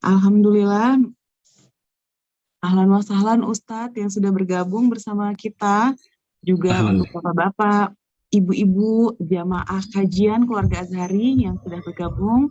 Alhamdulillah, ahlan wa sahlan Ustadz yang sudah bergabung bersama kita, juga untuk bapak-bapak, ibu-ibu, jamaah kajian keluarga Azhari yang sudah bergabung.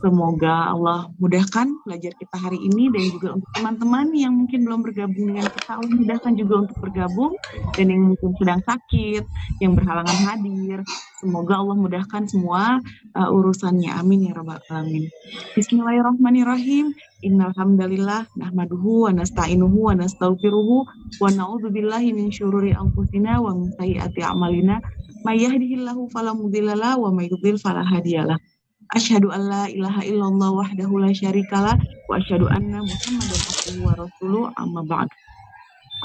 Semoga Allah mudahkan belajar kita hari ini, dan juga untuk teman-teman yang mungkin belum bergabung dengan kita, Allah mudahkan juga untuk bergabung, dan yang mungkin sedang sakit, yang berhalangan hadir, semoga Allah mudahkan semua urusannya. Amin ya rabbal alamin. Bismillahirrahmanirrahim. Innal hamdalillah nahmaduhu wa nasta'inuhu wa nastaghfiruhu wa na'udzu billahi min syururi anfusina wa min sayyiati a'malina. May yahdihillahu fala mudhillalah wa may yudhlil fala hadiyalah. Asyhadu an la ilaha illallah wahdahu la syarikalah wa asyhadu anna Muhammadan abduhu wa rasuluh, amma ba'd.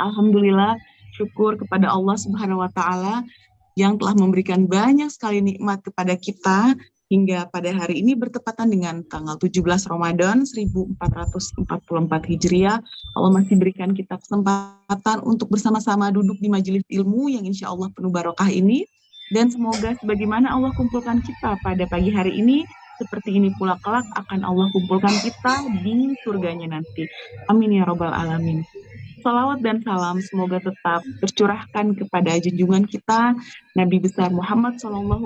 Alhamdulillah, syukur kepada Allah Subhanahu wa taala yang telah memberikan banyak sekali nikmat kepada kita hingga pada hari ini bertepatan dengan tanggal 17 Ramadan 1444 Hijriah. Allah masih berikan kita kesempatan untuk bersama-sama duduk di majelis ilmu yang insya Allah penuh barokah ini. Dan semoga sebagaimana Allah kumpulkan kita pada pagi hari ini, seperti ini pula kelak akan Allah kumpulkan kita di surganya nanti. Amin ya rabbal alamin. Salawat dan salam semoga tetap tercurahkan kepada junjungan kita Nabi besar Muhammad SAW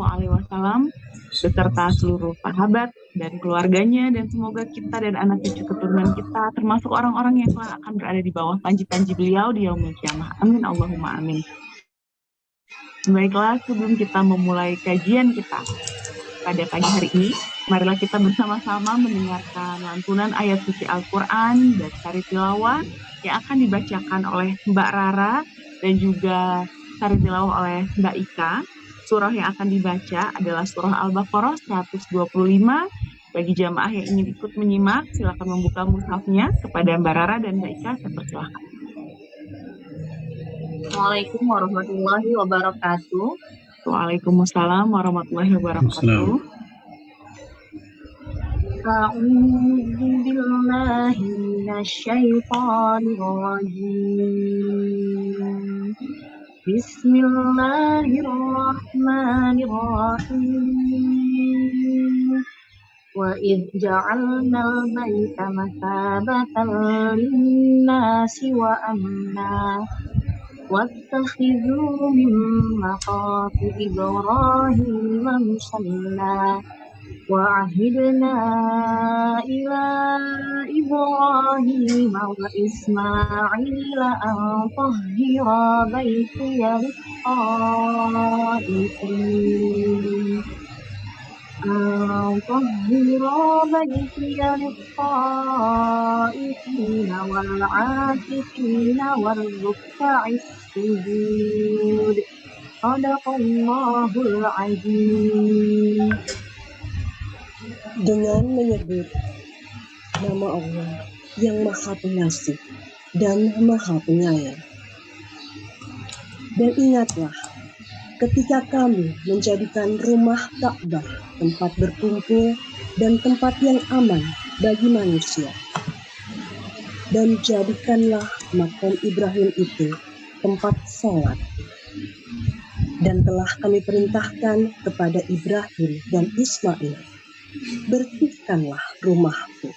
beserta seluruh sahabat dan keluarganya, dan semoga kita dan anak cucu keturunan kita termasuk orang-orang yang kelak akan berada di bawah panji-panji beliau di yaumil qiyamah. Amin Allahumma amin. Baiklah, sebelum kita memulai kajian kita pada pagi hari ini, marilah kita bersama-sama mendengarkan lantunan ayat suci Al-Quran dan sari tilawah yang akan dibacakan oleh Mbak Rara dan juga sari tilawah oleh Mbak Ika. Surah yang akan dibaca adalah surah Al-Baqarah 125. Bagi jamaah yang ingin ikut menyimak, silakan membuka mushafnya. Kepada Mbak Rara dan Mbak Ika, saya persilahkan. Assalamualaikum warahmatullahi wabarakatuh. Waalaikumsalam warahmatullahi wabarakatuh. A'udzu billahi minasyaitonir rajim. Bismillahirrahmanirrahim. Wa idh ja'alnal baita masabatan lin-nasi wa amna واتخذوا من مقام إبراهيم مصلى وعهدنا إلى إبراهيم وإسماعيل أن طهرا بيتي للطائفين والعاكفين والركع السجود. Shadaqallahul azim. Dengan menyebut nama Allah yang Maha Pengasih dan Maha Penyayang. Dan ingatlah ketika kami menjadikan rumah Ka'bah tempat berkumpul dan tempat yang aman bagi manusia. Dan jadikanlah makam Ibrahim itu tempat sholat. Dan telah kami perintahkan kepada Ibrahim dan Ismail, bersihkanlah rumahku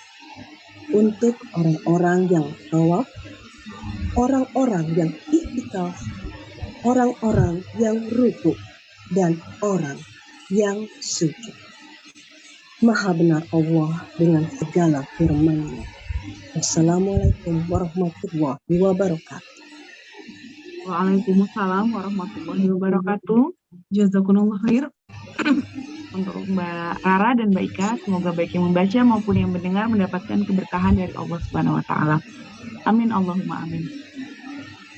untuk orang-orang yang tawaf, orang-orang yang i'tikaf, orang-orang yang rukuk, dan orang yang sujud. Maha benar Allah dengan segala firman-Nya. Wassalamualaikum warahmatullahi wabarakatuh. Waalaikumsalam warahmatullahi wabarakatuh. Jazakumullah khair. Untuk Mbak Rara dan Mbak Ika, semoga baik yang membaca maupun yang mendengar mendapatkan keberkahan dari Allah Subhanahu wa taala. Amin Allahumma amin.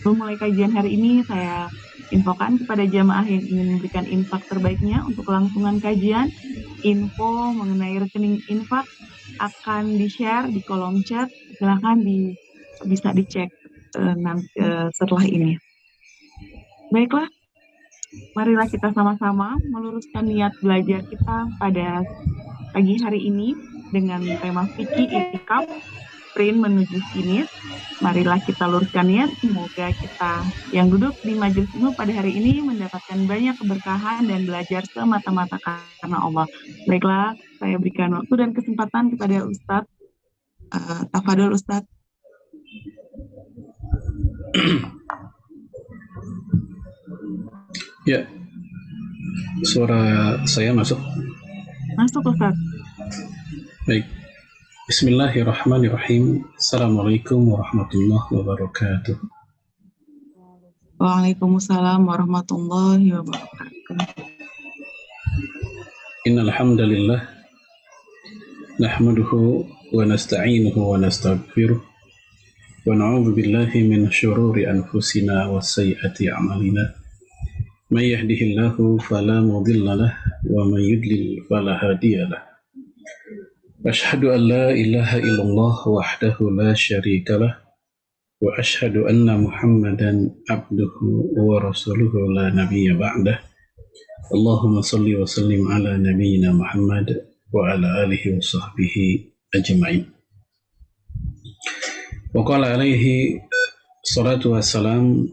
Sebelum mulai kajian hari ini, saya infokan kepada jamaah yang ingin memberikan infak terbaiknya untuk kelangsungan kajian. Info mengenai rekening infak akan di-share di kolom chat. Silakan bisa dicek nanti setelah ini. Baiklah, marilah kita sama-sama meluruskan niat belajar kita pada pagi hari ini dengan tema fikih i'tikaf sprint menuju finish. Marilah kita luruskan niat, semoga kita yang duduk di majelis ilmu pada hari ini mendapatkan banyak keberkahan dan belajar semata-mata karena Allah. Baiklah, saya berikan waktu dan kesempatan kepada Ustadz. Tafadhol Ustadz. Ya, suara saya masuk? Masuk Ustadz. Baik. Bismillahirrahmanirrahim. Assalamualaikum warahmatullahi wabarakatuh. Waalaikumsalam warahmatullahi wabarakatuh. Innal hamdalillah nahmaduhu wa nasta'inuhu wa nastaghfiruh wa na'udzu billahi min syururi anfusina wa sayyiati a'malina. May yahdihillahu fala mudilla lahu wa may yudlil fala hadiya lahu. Asyhadu an la ilaha illallah wahdahu la syarika lah wa asyhadu anna Muhammadan abduhu wa rasuluhu la nabiyya ba'dah. Allahumma salli wa sallim ala nabiyyina Muhammad wa ala alihi wa sahbihi ajma'in. Wa qala alaihi salatu wassalam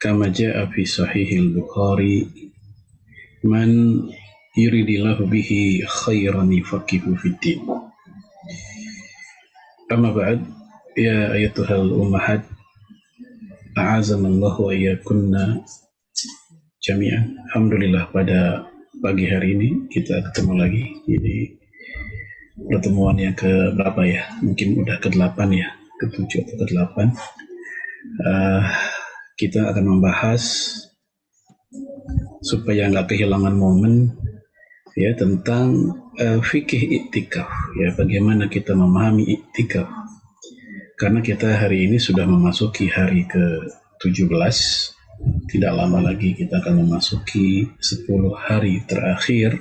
kama jaa fi sahihil Bukhari man yuridillahu bihi khairan yufaqihu fid din. Amma ba'd, ya ayatuhal ummahat, a'azanallahu wa iyyakunna jami'an. Alhamdulillah pada pagi hari ini kita ketemu lagi. Ini pertemuan yang ke berapa ya? Mungkin udah ke-8 ya, ke-7 atau ke-8. Kita akan membahas supaya nggak kehilangan momen ya tentang fikih iktikaf ya, bagaimana kita memahami iktikaf, karena kita hari ini sudah memasuki hari ke-17, tidak lama lagi kita akan memasuki 10 hari terakhir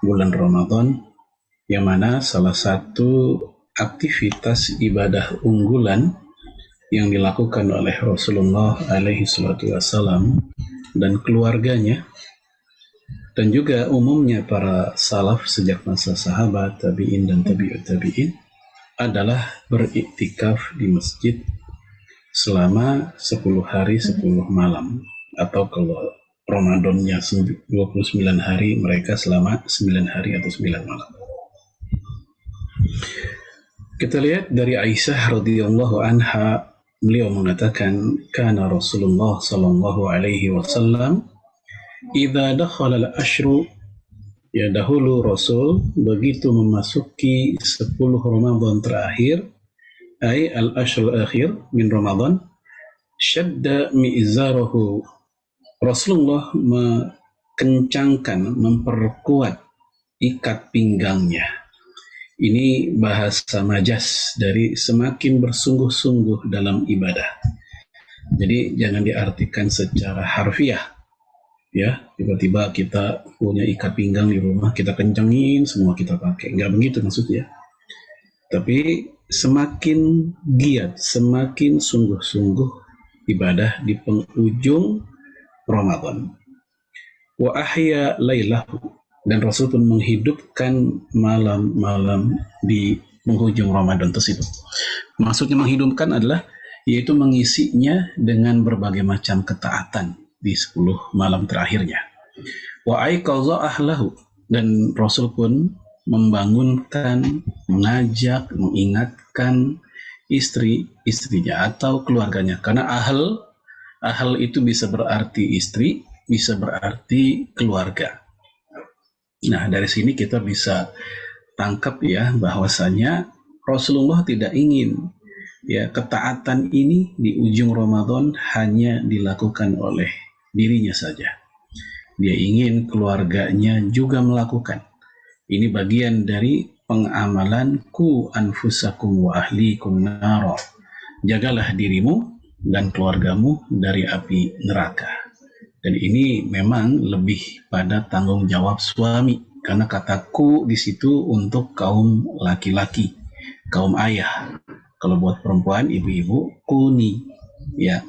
bulan Ramadan, yang mana salah satu aktivitas ibadah unggulan yang dilakukan oleh Rasulullah alaihi salatu wassalam dan keluarganya, dan juga umumnya para salaf sejak masa sahabat, tabi'in dan tabi'ut tabi'in, adalah beriktikaf di masjid selama 10 hari 10 malam, atau kalau Ramadannya 29 hari, mereka selama 9 hari atau 9 malam. Kita lihat dari Aisyah radhiyallahu anha, beliau mengatakan, kana Rasulullah sallallahu alaihi wasallam idza dakhala al-ashru, ya dahulu Rasul begitu memasuki 10 Ramadan terakhir, ay al-ashr al-akhir min Ramadan, syadda mi'zarahu, Rasulullah mengencangkan, memperkuat ikat pinggangnya. Ini bahasa majas dari semakin bersungguh-sungguh dalam ibadah. Jadi jangan diartikan secara harfiah. Ya, tiba-tiba kita punya ikat pinggang di rumah, kita kencangin, semua kita pakai. Nggak begitu maksudnya. Tapi semakin giat, semakin sungguh-sungguh ibadah di penghujung Ramadan. Wa ahya lailahu, dan Rasul pun menghidupkan malam-malam di penghujung Ramadan tersebut. Maksudnya menghidupkan adalah yaitu mengisinya dengan berbagai macam ketaatan di 10 malam terakhirnya. Wa aiqadha ahlahu, dan Rasul pun membangunkan, mengajak, mengingatkan istri-istrinya atau keluarganya. Karena ahal itu bisa berarti istri, bisa berarti keluarga. Nah, dari sini kita bisa tangkap ya bahwasanya Rasulullah tidak ingin ya ketaatan ini di ujung Ramadan hanya dilakukan oleh dirinya saja. Dia ingin keluarganya juga melakukan. Ini bagian dari pengamalan ku anfusakum wa ahlikum nara. Jagalah dirimu dan keluargamu dari api neraka. Dan ini memang lebih pada tanggung jawab suami, karena kata ku di situ untuk kaum laki-laki, kaum ayah. Kalau buat perempuan, ibu-ibu, kuni, ya.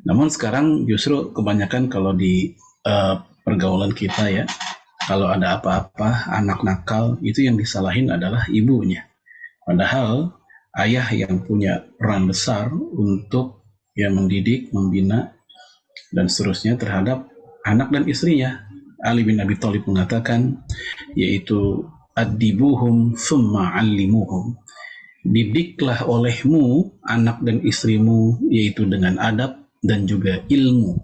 Namun sekarang justru kebanyakan kalau di pergaulan kita ya, kalau ada apa-apa, anak nakal, itu yang disalahin adalah ibunya. Padahal ayah yang punya peran besar untuk mendidik, membina dan seterusnya terhadap anak dan istrinya. Ali bin Abi Thalib mengatakan, yaitu adibuhum thumma allimuhum, didiklah olehmu anak dan istrimu yaitu dengan adab dan juga ilmu.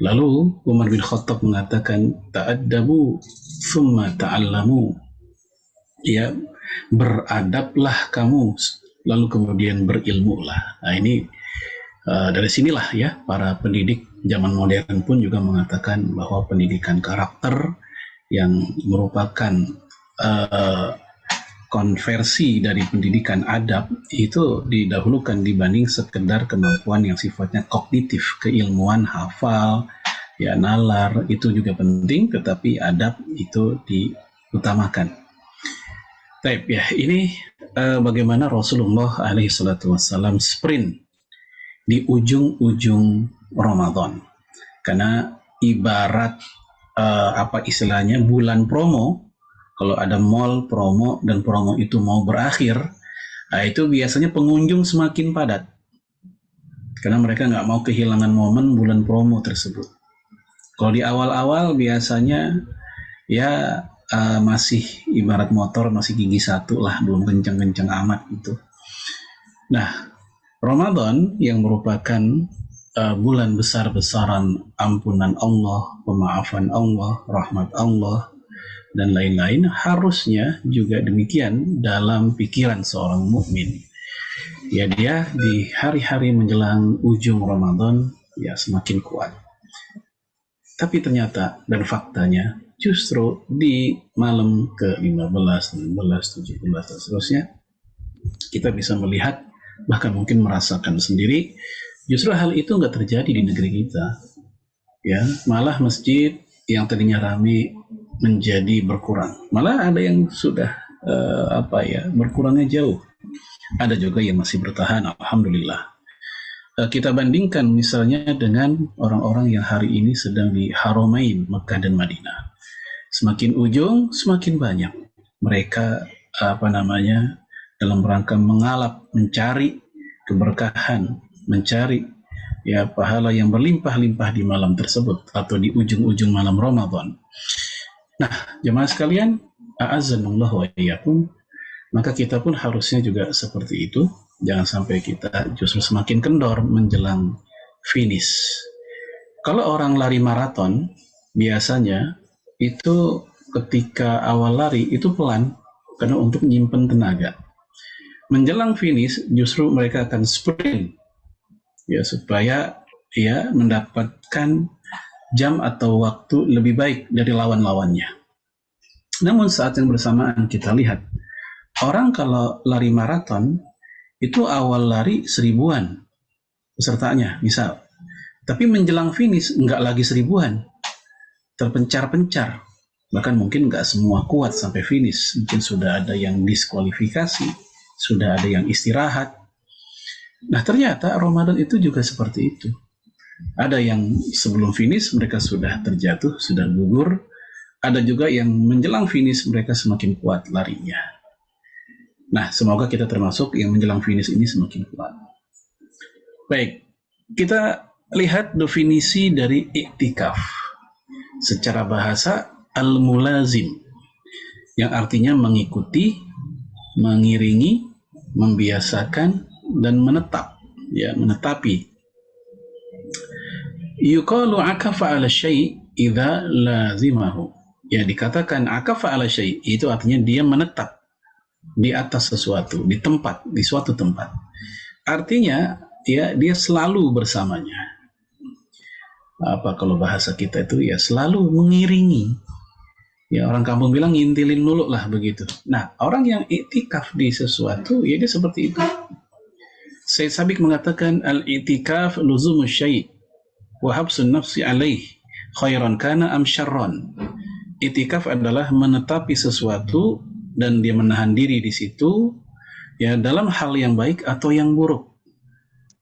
Lalu Umar bin Khattab mengatakan, ta'addabu thumma ta'allamu, ya, beradablah kamu lalu kemudian berilmulah. Nah ini dari sinilah ya para pendidik zaman modern pun juga mengatakan bahwa pendidikan karakter yang merupakan konversi dari pendidikan adab itu didahulukan dibanding sekedar kemampuan yang sifatnya kognitif, keilmuan, hafal, ya nalar itu juga penting, tetapi adab itu diutamakan. Baik ya, ini bagaimana Rasulullah SAW sprint di ujung-ujung Ramadan, karena ibarat apa istilahnya bulan promo. Kalau ada mall promo dan promo itu mau berakhir, nah itu biasanya pengunjung semakin padat karena mereka nggak mau kehilangan momen bulan promo tersebut. Kalau di awal-awal biasanya ya masih ibarat motor masih gigi satu lah, belum kencang-kencang amat gitu. Nah, Ramadan yang merupakan bulan besar-besaran ampunan Allah, pemaafan Allah, rahmat Allah, dan lain-lain, harusnya juga demikian dalam pikiran seorang mukmin. Ya, dia di hari-hari menjelang ujung Ramadan ya semakin kuat. Tapi ternyata dan faktanya justru di malam ke-15, 16, 17 dan seterusnya kita bisa melihat, bahkan mungkin merasakan sendiri, justru hal itu nggak terjadi di negeri kita. Ya, malah masjid yang tadinya ramai menjadi berkurang. Malah ada yang sudah berkurangnya jauh. Ada juga yang masih bertahan, alhamdulillah. Kita bandingkan misalnya dengan orang-orang yang hari ini sedang di Haramain, Mekah dan Madinah. Semakin ujung, semakin banyak mereka dalam rangka mengalap, mencari keberkahan, mencari ya pahala yang berlimpah-limpah di malam tersebut atau di ujung-ujung malam Ramadan. Nah, jemaah sekalian, a'azzanallahu wa iyyakum, maka kita pun harusnya juga seperti itu. Jangan sampai kita justru semakin kendor menjelang finish. Kalau orang lari maraton, biasanya itu ketika awal lari itu pelan, karena untuk menyimpan tenaga. Menjelang finish justru mereka akan sprint, ya supaya ya mendapatkan jam atau waktu lebih baik dari lawan-lawannya. Namun saat yang bersamaan kita lihat, orang kalau lari maraton, itu awal lari 1000-an pesertanya, misal. Tapi menjelang finish, nggak lagi 1000-an. Terpencar-pencar. Bahkan mungkin nggak semua kuat sampai finish. Mungkin sudah ada yang diskualifikasi, sudah ada yang istirahat. Nah ternyata Ramadan itu juga seperti itu. Ada yang sebelum finish mereka sudah terjatuh, sudah gugur. Ada juga yang menjelang finish mereka semakin kuat larinya. Nah, semoga kita termasuk yang menjelang finish ini semakin kuat. Baik, kita lihat definisi dari iktikaf. Secara bahasa, al-mulazim, yang artinya mengikuti, mengiringi, membiasakan, dan menetap. Ya, menetapi. Yuqalu akafa ala syai' idza lazimahu. Ya, dikatakan akafa ala syai' itu artinya dia menetap di atas sesuatu, di tempat, di suatu tempat. Artinya ya dia selalu bersamanya. Apa kalau bahasa kita itu ya selalu mengiringi. Ya orang kampung bilang ngintilin dulu lah begitu. Nah, orang yang iktikaf di sesuatu ya dia seperti itu. Sayyid Sabiq mengatakan al-i'tikaf luzumu syai' wa habsun nafsi alaih khairan kana am syarran. I'tikaf adalah menetapi sesuatu dan dia menahan diri di situ ya dalam hal yang baik atau yang buruk.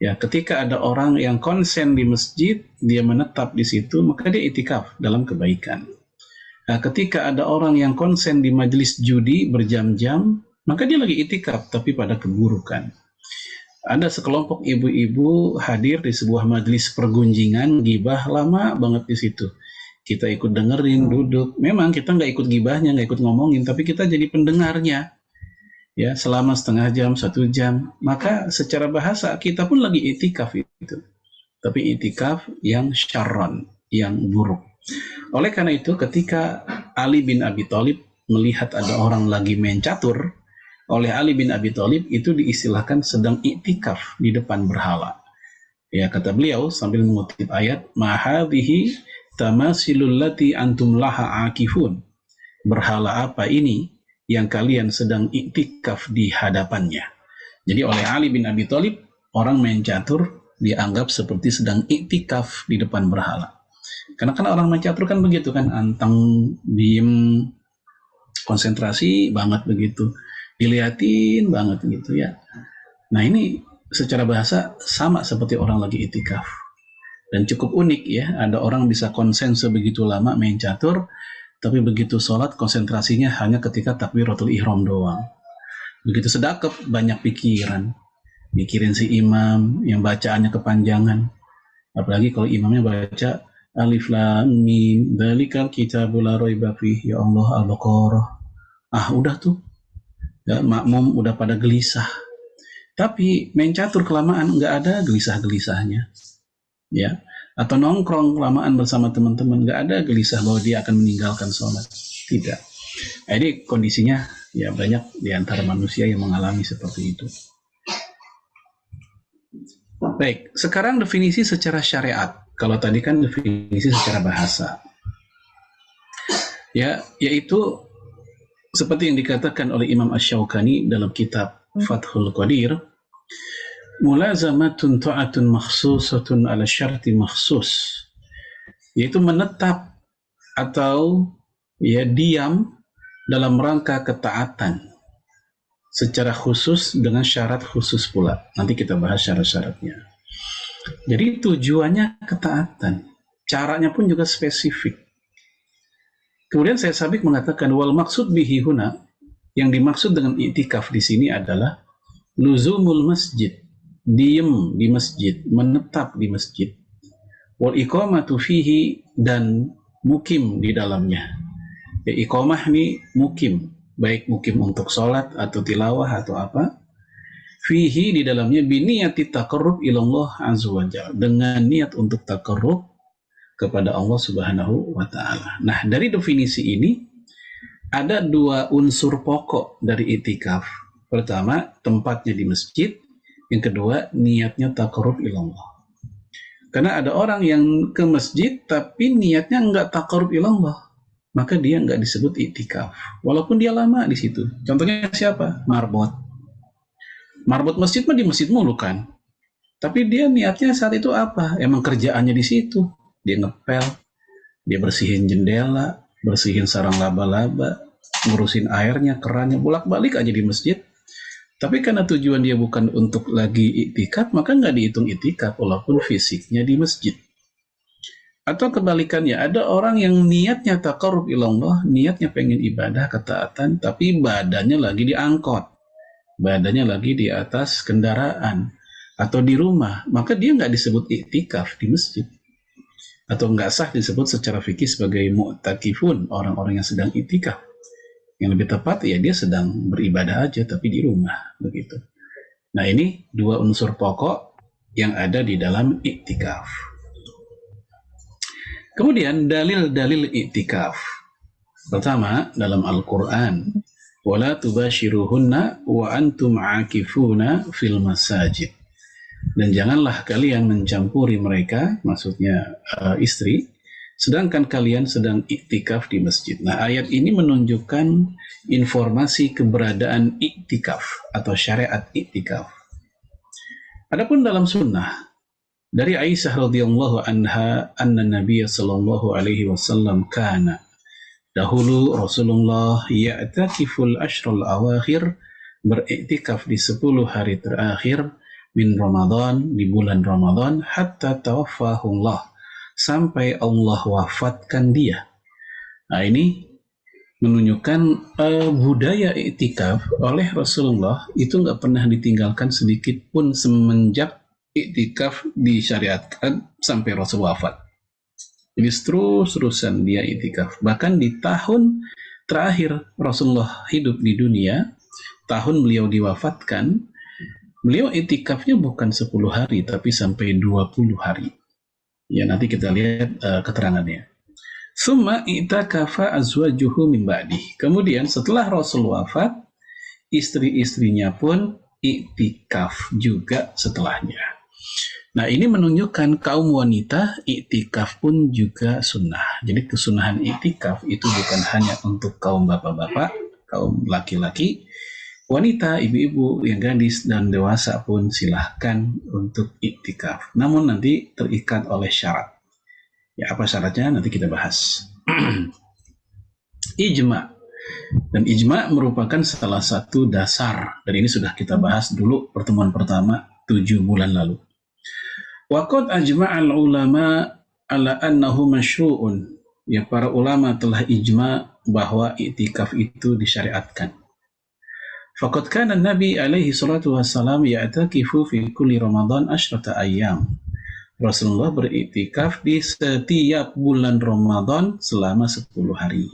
Ya, ketika ada orang yang konsen di masjid, dia menetap di situ, maka dia i'tikaf dalam kebaikan. Nah, ketika ada orang yang konsen di majelis judi berjam-jam, maka dia lagi itikaf tapi pada keburukan. Ada sekelompok ibu-ibu hadir di sebuah majelis pergunjingan, gibah lama banget di situ. Kita ikut dengerin, duduk. Memang kita nggak ikut gibahnya, nggak ikut ngomongin, tapi kita jadi pendengarnya. Ya, selama setengah jam, 1 jam. Maka secara bahasa kita pun lagi itikaf itu. Tapi itikaf yang syarron, yang buruk. Oleh karena itu, ketika Ali bin Abi Thalib melihat ada orang lagi main catur, oleh Ali bin Abi Thalib itu diistilahkan sedang iktikaf di depan berhala. Ya, kata beliau sambil mengutip ayat, "Ma hadhihi tamasilul lati antum laha akifun." Berhala apa ini yang kalian sedang iktikaf di hadapannya? Jadi oleh Ali bin Abi Thalib, orang main catur dianggap seperti sedang iktikaf di depan berhala. Karena kan orang main catur kan begitu kan, anteng, diem, konsentrasi banget begitu, diliatin banget gitu ya. Nah ini secara bahasa sama seperti orang lagi itikaf. Dan cukup unik ya, ada orang bisa konsen sebegitu lama main catur, tapi begitu sholat konsentrasinya hanya ketika takbiratul ihram doang. Begitu sedekap banyak pikiran, mikirin si imam yang bacaannya kepanjangan. Apalagi kalau imamnya baca Alif Lam Mim Dzalikal Kitabul La Raiba Fihi, ya Allah, Al-Baqarah. Udah tuh. Ya, makmum udah pada gelisah. Tapi main catur kelamaan nggak ada gelisah-gelisahnya. Ya. Atau nongkrong kelamaan bersama teman-teman nggak ada gelisah bahwa dia akan meninggalkan sholat. Tidak. Jadi kondisinya ya banyak di antara manusia yang mengalami seperti itu. Baik, sekarang definisi secara syariat. Kalau tadi kan definisi secara bahasa. Ya, yaitu seperti yang dikatakan oleh Imam Asy-Syaukani dalam kitab Fathul Qadir, mulazamatun ta'atun makhsusatun ala syarti makhsus, yaitu menetap atau ya diam dalam rangka ketaatan secara khusus dengan syarat khusus pula. Nanti kita bahas syarat-syaratnya. Jadi tujuannya ketaatan, caranya pun juga spesifik. Kemudian Syekh Sabiq mengatakan wal maksud bihi huna, yang dimaksud dengan i'tikaf di sini adalah luzumul masjid, diem di masjid, menetap di masjid. Wal iqamatu fihi, dan mukim di dalamnya. Ya, iqamah ini mukim, baik mukim untuk sholat atau tilawah atau apa. Fihi di dalamnya biniyati taqarrub ilallah azza wa jalla, dengan niat untuk taqarrub kepada Allah Subhanahu wa taala. Nah, dari definisi ini ada 2 unsur pokok dari i'tikaf. Pertama, tempatnya di masjid, yang kedua, niatnya taqarrub ilallah. Karena ada orang yang ke masjid tapi niatnya enggak taqarrub ilallah, maka dia enggak disebut i'tikaf walaupun dia lama di situ. Contohnya siapa? Marbot masjid mah di masjid mulu kan. Tapi dia niatnya saat itu apa? Emang kerjaannya di situ. Dia ngepel, dia bersihin jendela, bersihin sarang laba-laba, ngurusin airnya, kerannya, bolak-balik aja di masjid. Tapi karena tujuan dia bukan untuk lagi i'tikaf, maka nggak dihitung i'tikaf walaupun fisiknya di masjid. Atau kebalikannya, ada orang yang niatnya taqarrub ilallah, niatnya pengen ibadah, ketaatan, tapi badannya lagi diangkot, badannya lagi di atas kendaraan atau di rumah, maka dia nggak disebut i'tikaf di masjid, atau nggak sah disebut secara fikih sebagai mu'takifun, orang-orang yang sedang i'tikaf. Yang lebih tepat ya dia sedang beribadah aja tapi di rumah begitu. Nah, ini 2 unsur pokok yang ada di dalam i'tikaf. Kemudian dalil-dalil i'tikaf. Pertama, dalam Al-Qur'an, wala tubashiruhunna wa antum aakifuna fil masajid. Dan janganlah kalian mencampuri mereka, maksudnya istri, sedangkan kalian sedang iktikaf di masjid. Nah, ayat ini menunjukkan informasi keberadaan iktikaf atau syariat iktikaf. Adapun dalam sunnah, dari Aisyah radhiyallahu anha, anna Nabiya sallallahu alaihi wasallam kana, dahulu Rasulullah ya'takiful ashrul awakhir, beriktikaf di 10 hari terakhir min Ramadan, di bulan Ramadan, hatta tawaffahullah, sampai Allah wafatkan dia. Nah, ini menunjukkan budaya iktikaf oleh Rasulullah itu nggak pernah ditinggalkan sedikit pun semenjak iktikaf disyariatkan sampai Rasul wafat. Jadi terus-terusan dia iktikaf. Bahkan di tahun terakhir Rasulullah hidup di dunia, tahun beliau diwafatkan, beliau iktikafnya bukan 10 hari tapi sampai 20 hari. Ya, nanti kita lihat keterangannya. Summa i'takafa azwajuhu min ba'dih. Kemudian setelah Rasul wafat, istri-istrinya pun i'tikaf juga setelahnya. Nah, ini menunjukkan kaum wanita i'tikaf pun juga sunnah. Jadi kesunahan i'tikaf itu bukan hanya untuk kaum bapak-bapak, kaum laki-laki, wanita, ibu-ibu, yang gadis dan dewasa pun silahkan untuk i'tikaf. Namun nanti terikat oleh syarat. Ya, apa syaratnya nanti kita bahas. Ijma. Dan ijma merupakan salah satu dasar. Dan ini sudah kita bahas dulu pertemuan pertama 7 bulan lalu. Waqad ajma'al ulama ala annahu masyru'un. Ya, para ulama telah ijma bahwa i'tikaf itu disyariatkan. Faqad kana Nabi alaihi salatu wassalam ya'takifu fi kulli Ramadan 10 ayyam. Rasulullah beriktikaf di setiap bulan Ramadan selama 10 hari.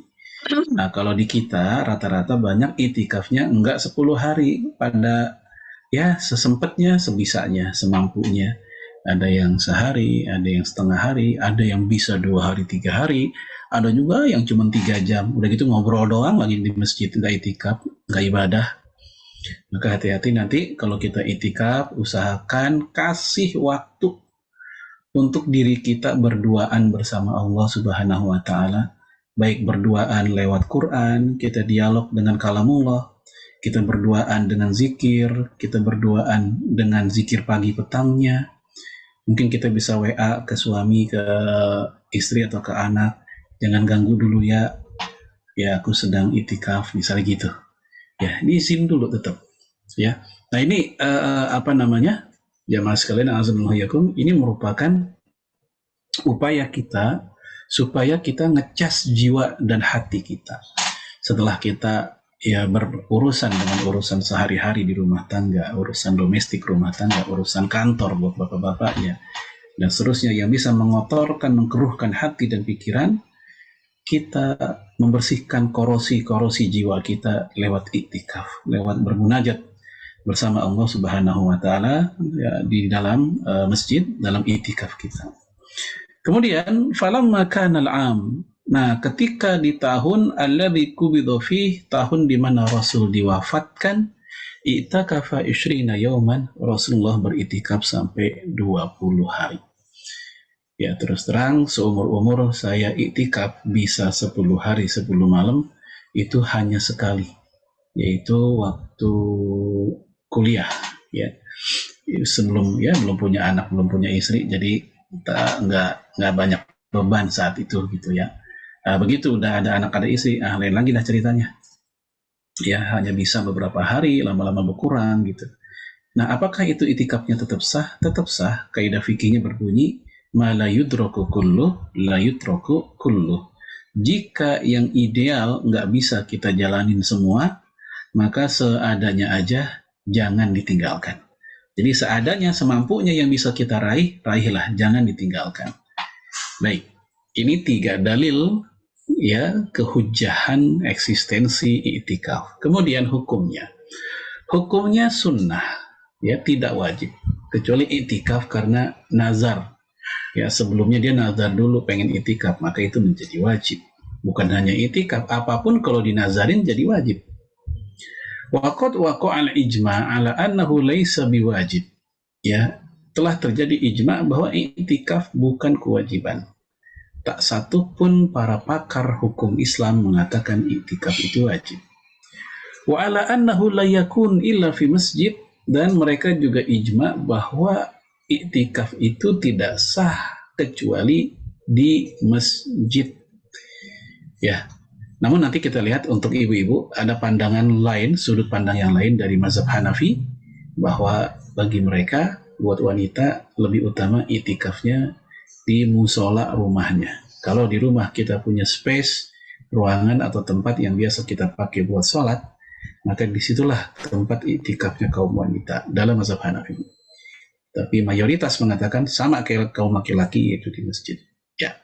Nah, kalau di kita rata-rata banyak iktikafnya enggak 10 hari, pada ya sesempatnya, sebisanya, semampunya. Ada yang sehari, ada yang setengah hari, ada yang bisa 2 hari, 3 hari, ada juga yang cuma 3 jam. Udah gitu ngobrol doang lagi di masjid, enggak iktikaf, enggak ibadah. Maka hati-hati nanti kalau kita iktikaf, usahakan kasih waktu untuk diri kita berduaan bersama Allah Subhanahu wa Ta'ala, baik berduaan lewat Quran, kita dialog dengan kalamullah, kita berduaan dengan zikir, kita berduaan dengan zikir pagi petangnya. Mungkin kita bisa WA ke suami, ke istri atau ke anak, jangan ganggu dulu ya aku sedang itikaf, misalnya gitu. Ya, diizin dulu tetap. Ya, nah ini jamaah sekalian, azamullahiyakum, ini merupakan upaya kita supaya kita ngecas jiwa dan hati kita setelah kita ya berurusan dengan urusan sehari-hari di rumah tangga, urusan domestik rumah tangga, urusan kantor buat bapak-bapaknya dan seterusnya yang bisa mengotorkan, mengkeruhkan hati dan pikiran. Kita membersihkan korosi jiwa kita lewat iktikaf, lewat bermunajat bersama Allah Subhanahu wa Ta'ala ya, di dalam masjid, dalam iktikaf kita. Kemudian falamma kana al-am. Nah, ketika di tahun alladzi qubida fih, tahun di mana Rasul diwafatkan, i'takafa 20 yauman, Rasulullah beritikaf sampai 20 hari. Ya, terus terang seumur-umur saya iktikaf bisa 10 hari 10 malam itu hanya sekali, yaitu waktu kuliah ya. Sebelum ya belum punya anak, belum punya istri, jadi nggak banyak beban saat itu gitu ya. Begitu udah ada anak, ada istri, lain lagi lah ceritanya. Ya hanya bisa beberapa hari, lama-lama berkurang gitu. Nah, apakah itu itikafnya tetap sah? Tetap sah. Kaidah fikihnya berbunyi ma la yudraku kulluh la yutraku kulluh. Jika yang ideal nggak bisa kita jalanin semua, maka seadanya aja jangan ditinggalkan. Jadi seadanya, semampunya yang bisa kita raihlah, jangan ditinggalkan. Baik, ini 3 dalil ya kehujahan eksistensi i'tikaf. Kemudian hukumnya. Hukumnya sunnah, ya tidak wajib. Kecuali i'tikaf karena nazar. Ya sebelumnya dia nazar dulu pengen i'tikaf, maka itu menjadi wajib. Bukan hanya i'tikaf, apapun kalau dinazarin jadi wajib. Waqad waqa'al ijma' ala annahu laisa biwajib. Ya, telah terjadi ijma' bahwa i'tikaf bukan kewajiban. Tak satu pun para pakar hukum Islam mengatakan i'tikaf itu wajib. Wa ala annahu la yakun illa fi masjid, dan mereka juga ijma' bahwa i'tikaf itu tidak sah kecuali di masjid. Ya. Namun nanti kita lihat untuk ibu-ibu ada pandangan lain, sudut pandang yang lain dari mazhab Hanafi, bahwa bagi mereka, buat wanita lebih utama i'tikafnya di musola rumahnya. Kalau di rumah kita punya space, ruangan atau tempat yang biasa kita pakai buat sholat, maka disitulah tempat iktikafnya kaum wanita dalam mazhab Hanafi. Tapi mayoritas mengatakan sama kayak kaum laki-laki, yaitu di masjid. Ya.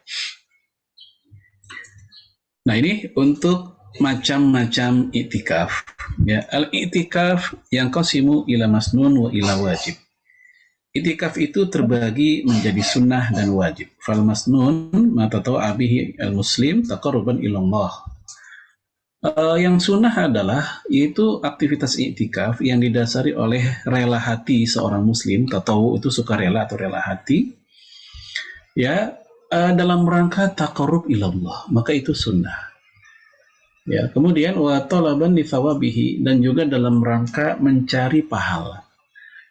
Nah, ini untuk macam-macam iktikaf. Ya, al-iktikaf yang qasimu ila masnun wa ila wajib. Iktikaf itu terbagi menjadi sunnah dan wajib. Fal masnun ma tatawwa bihi al-muslim taqarruban ila Allah. Yang sunnah adalah yaitu aktivitas iktikaf yang didasari oleh rela hati seorang muslim, tatawu itu sukarela atau rela hati. Ya, dalam rangka taqarrub ila Allah, maka itu sunnah. Ya, kemudian wa talaban li thawabihi, dan juga dalam rangka mencari pahala.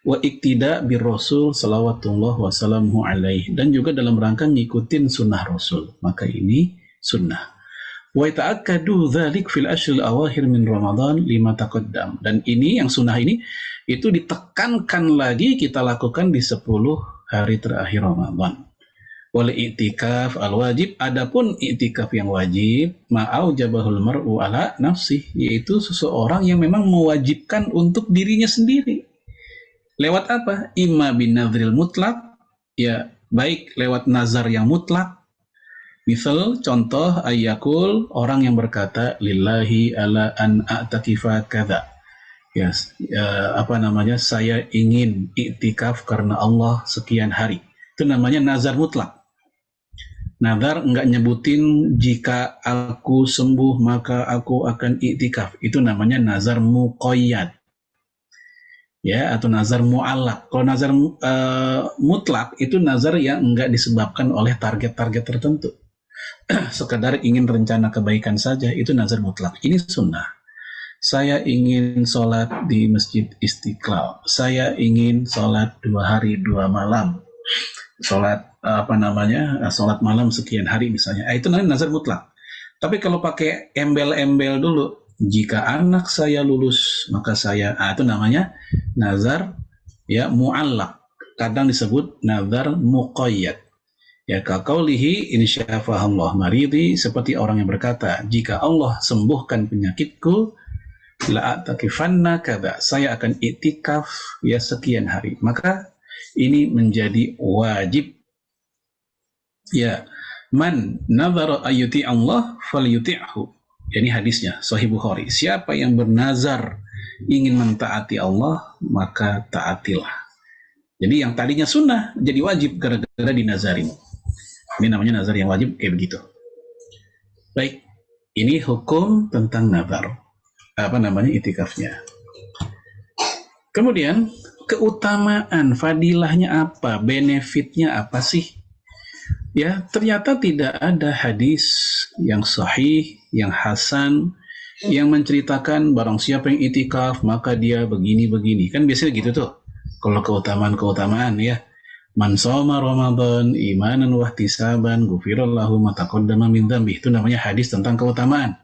Wa iktida bir rasul salawatullah wa salamuhu alaihi, dan juga dalam rangka ngikutin sunnah rasul, maka ini sunnah. Wa ta'akkadu dzalik fil ashril awakhir min Ramadan lima taqaddam, dan ini yang sunnah ini itu ditekankan lagi kita lakukan di 10 hari terakhir Ramadan. Wal i'tikaf al-wajib, adapun i'tikaf yang wajib, ma'aujabahul mar'u ala nafsih, yaitu seseorang yang memang mewajibkan untuk dirinya sendiri. Lewat apa? Imma bin nadhril mutlak, ya baik lewat nazar yang mutlak. Misal contoh ayyakul, orang yang berkata lillahi ala an a'takifa kadza. Yes, saya ingin i'tikaf karena Allah sekian hari. Itu namanya nazar mutlak. Nazar enggak nyebutin jika aku sembuh maka aku akan i'tikaf. Itu namanya nazar muqayyad. Ya, atau nazar mu'allaq. Kalau nazar mutlak itu nazar yang enggak disebabkan oleh target-target tertentu. Sekadar ingin rencana kebaikan saja, itu nazar mutlak. Ini sunnah. Saya ingin sholat di Masjid Istiqlal. Saya ingin sholat 2 hari 2 malam. Sholat sholat malam sekian hari misalnya, itu namanya nazar mutlak. Tapi kalau pakai embel-embel dulu, jika anak saya lulus maka saya, itu namanya nazar ya mu'allaq, kadang disebut nazar muqayyad. Ya, kaqaulihi insyafahallah maridi, seperti orang yang berkata jika Allah sembuhkan penyakitku, la'atakifanna kadza, saya akan iktikaf ya sekian hari. Maka ini menjadi wajib. Ya, man nazara ayyuti Allah falyuti'hu. Ini hadisnya Sahih Bukhari. Siapa yang bernazar ingin mentaati Allah, maka taatilah. Jadi yang tadinya sunnah jadi wajib gara-gara dinazarin. Ini namanya nazar yang wajib, kayak begitu. Baik, ini hukum tentang nazar. Iktikafnya. Kemudian keutamaan, fadilahnya apa, benefitnya apa sih? Ya, ternyata tidak ada hadis yang sahih, yang hasan, yang menceritakan barang siapa yang itikaf maka dia begini-begini. Kan biasanya gitu tuh. Kalau keutamaan ya. Man shoma Ramadan imanan wa ihtisaban ghufirallahu ma taqaddama min dzambi. Itu namanya hadis tentang keutamaan.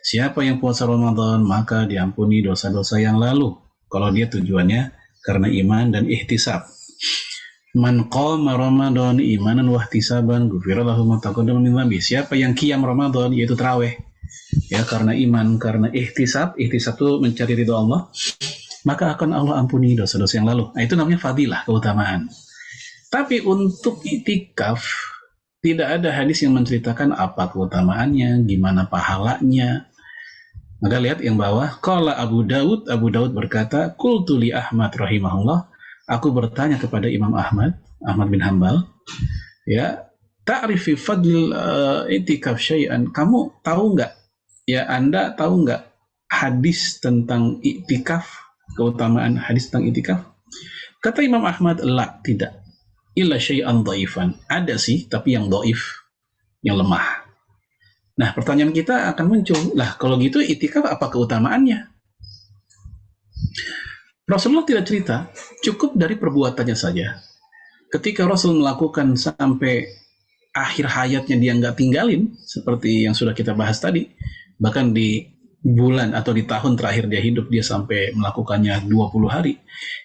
Siapa yang puasa Ramadan maka diampuni dosa-dosa yang lalu. Kalau dia tujuannya karena iman dan ihtisab. Man qama Ramadan imanan wa ihtisaban ghufirallahu ma taqaddama min dzambi. Siapa yang qiyam Ramadan, yaitu tarawih, ya karena iman, karena ihtisab itu mencari ridha Allah, maka akan Allah ampuni dosa-dosa yang lalu. Nah, itu namanya fadilah, keutamaan. Tapi untuk iktikaf tidak ada hadis yang menceritakan apa keutamaannya, gimana pahalanya. Maka lihat yang bawah, qala Abu Dawud berkata, qultu li Ahmad rahimahullah, aku bertanya kepada Imam Ahmad bin Hanbal, ya, ta'rifi fadl i'tikaf syai'an, kamu tahu nggak? Ya, Anda tahu nggak hadis tentang i'tikaf, keutamaan hadis tentang i'tikaf? Kata Imam Ahmad, la, tidak. Illa syai'an dhaifan. Ada sih, tapi yang dhaif, yang lemah. Nah, pertanyaan kita akan muncul, lah kalau gitu i'tikaf apa keutamaannya? Rasulullah tidak cerita, cukup dari perbuatannya saja. Ketika Rasul melakukan sampai akhir hayatnya dia nggak tinggalin, seperti yang sudah kita bahas tadi, bahkan di bulan atau di tahun terakhir dia hidup, dia sampai melakukannya 20 hari,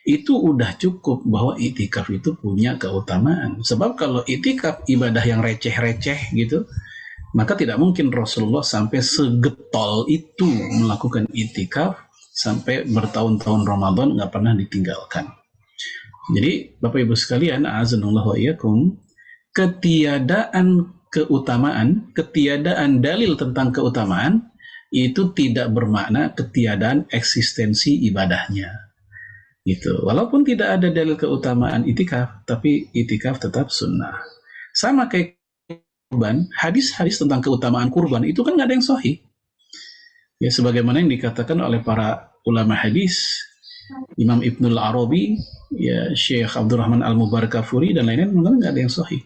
itu udah cukup bahwa i'tikaf itu punya keutamaan. Sebab kalau i'tikaf ibadah yang receh-receh gitu, maka tidak mungkin Rasulullah sampai segetol itu melakukan itikaf sampai bertahun-tahun Ramadan nggak pernah ditinggalkan. Jadi Bapak Ibu sekalian, a'azanallahu wa iyyakum, ketiadaan keutamaan, ketiadaan dalil tentang keutamaan itu tidak bermakna ketiadaan eksistensi ibadahnya. Gitu. Walaupun tidak ada dalil keutamaan itikaf, tapi itikaf tetap sunnah. Sama kayak kurban, hadis-hadis tentang keutamaan kurban itu kan nggak ada yang sahih. Ya, sebagaimana yang dikatakan oleh para ulama hadis, Imam Ibnul Arabi, ya Syekh Abdurrahman Al-Mubarakafuri dan lain-lain, nggak ada yang sahih.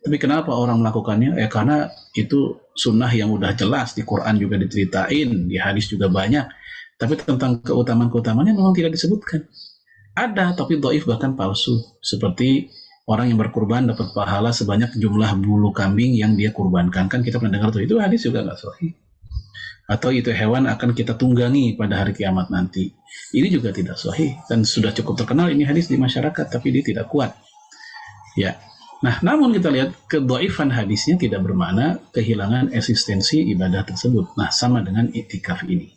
Tapi kenapa orang melakukannya? Ya karena itu sunnah yang udah jelas, di Quran juga diceritain, di hadis juga banyak. Tapi tentang keutamaan-keutamaannya memang tidak disebutkan. Ada, tapi dhaif bahkan palsu. Seperti orang yang berkurban dapat pahala sebanyak jumlah bulu kambing yang dia kurbankan. Kan kita pernah dengar tuh, itu hadis juga nggak sahih. Atau itu hewan akan kita tunggangi pada hari kiamat nanti. Ini juga tidak sahih. Dan sudah cukup terkenal ini hadis di masyarakat, tapi dia tidak kuat. Ya. Nah, namun kita lihat kedhaifan hadisnya tidak bermakna kehilangan eksistensi ibadah tersebut. Nah, sama dengan iktikaf ini.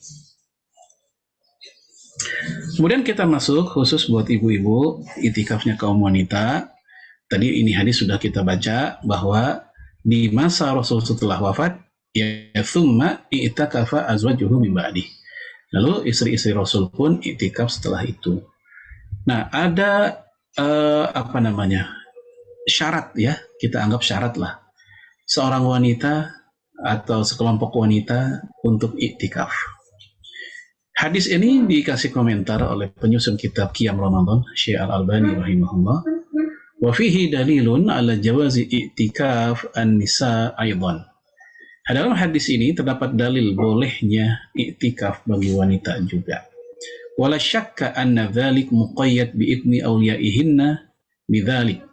Kemudian kita masuk khusus buat ibu-ibu, iktikafnya kaum wanita. Tadi ini hadis sudah kita baca bahwa di masa Rasul setelah wafat, ya thumma i'takafa azwajuhu min ba'di. Lalu istri-istri Rasul pun iktikaf setelah itu. Nah, ada syarat ya, kita anggap syarat lah. Seorang wanita atau sekelompok wanita untuk iktikaf. Hadis ini dikasih komentar oleh penyusun kitab Qiyam Ramadan, Syekh Al-Albani rahimahullah. Wa fihi dalilun ala jawazi i'tikaf an-nisa aidan. Dalam hadis ini terdapat dalil bolehnya i'tikaf bagi wanita juga. Wala syakka anna dzalik muqayyad bi idni awliyaihinna bidzalik.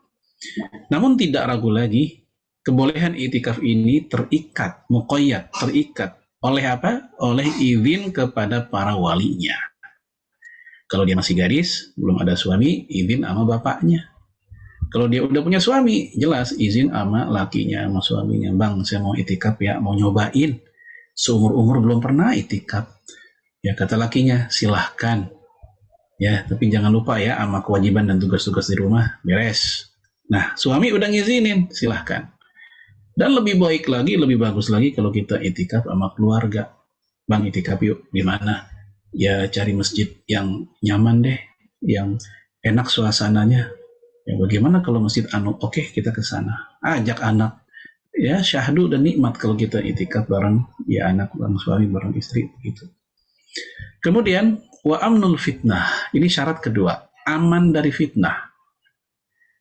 Namun tidak ragu lagi, kebolehan i'tikaf ini terikat, muqayyad, terikat oleh apa? Oleh izin kepada para walinya. Kalau dia masih gadis, belum ada suami, izin sama bapaknya. Kalau dia udah punya suami, jelas izin sama lakinya, sama suaminya. Bang, saya mau i'tikaf ya, mau nyobain. Seumur-umur belum pernah i'tikaf. Ya kata lakinya, silahkan. Ya, tapi jangan lupa ya sama kewajiban dan tugas-tugas di rumah, beres. Nah, suami udah ngizinin, silahkan. Dan lebih baik lagi, lebih bagus lagi kalau kita i'tikaf sama keluarga. Bang, i'tikaf yuk, di mana? Ya cari masjid yang nyaman deh, yang enak suasananya. Ya bagaimana kalau masjid anu? Oke, kita ke sana. Ajak anak. Ya syahdu dan nikmat kalau kita i'tikaf bareng ya anak, bareng suami, bareng istri gitu. Kemudian wa amnul fitnah. Ini syarat kedua, aman dari fitnah.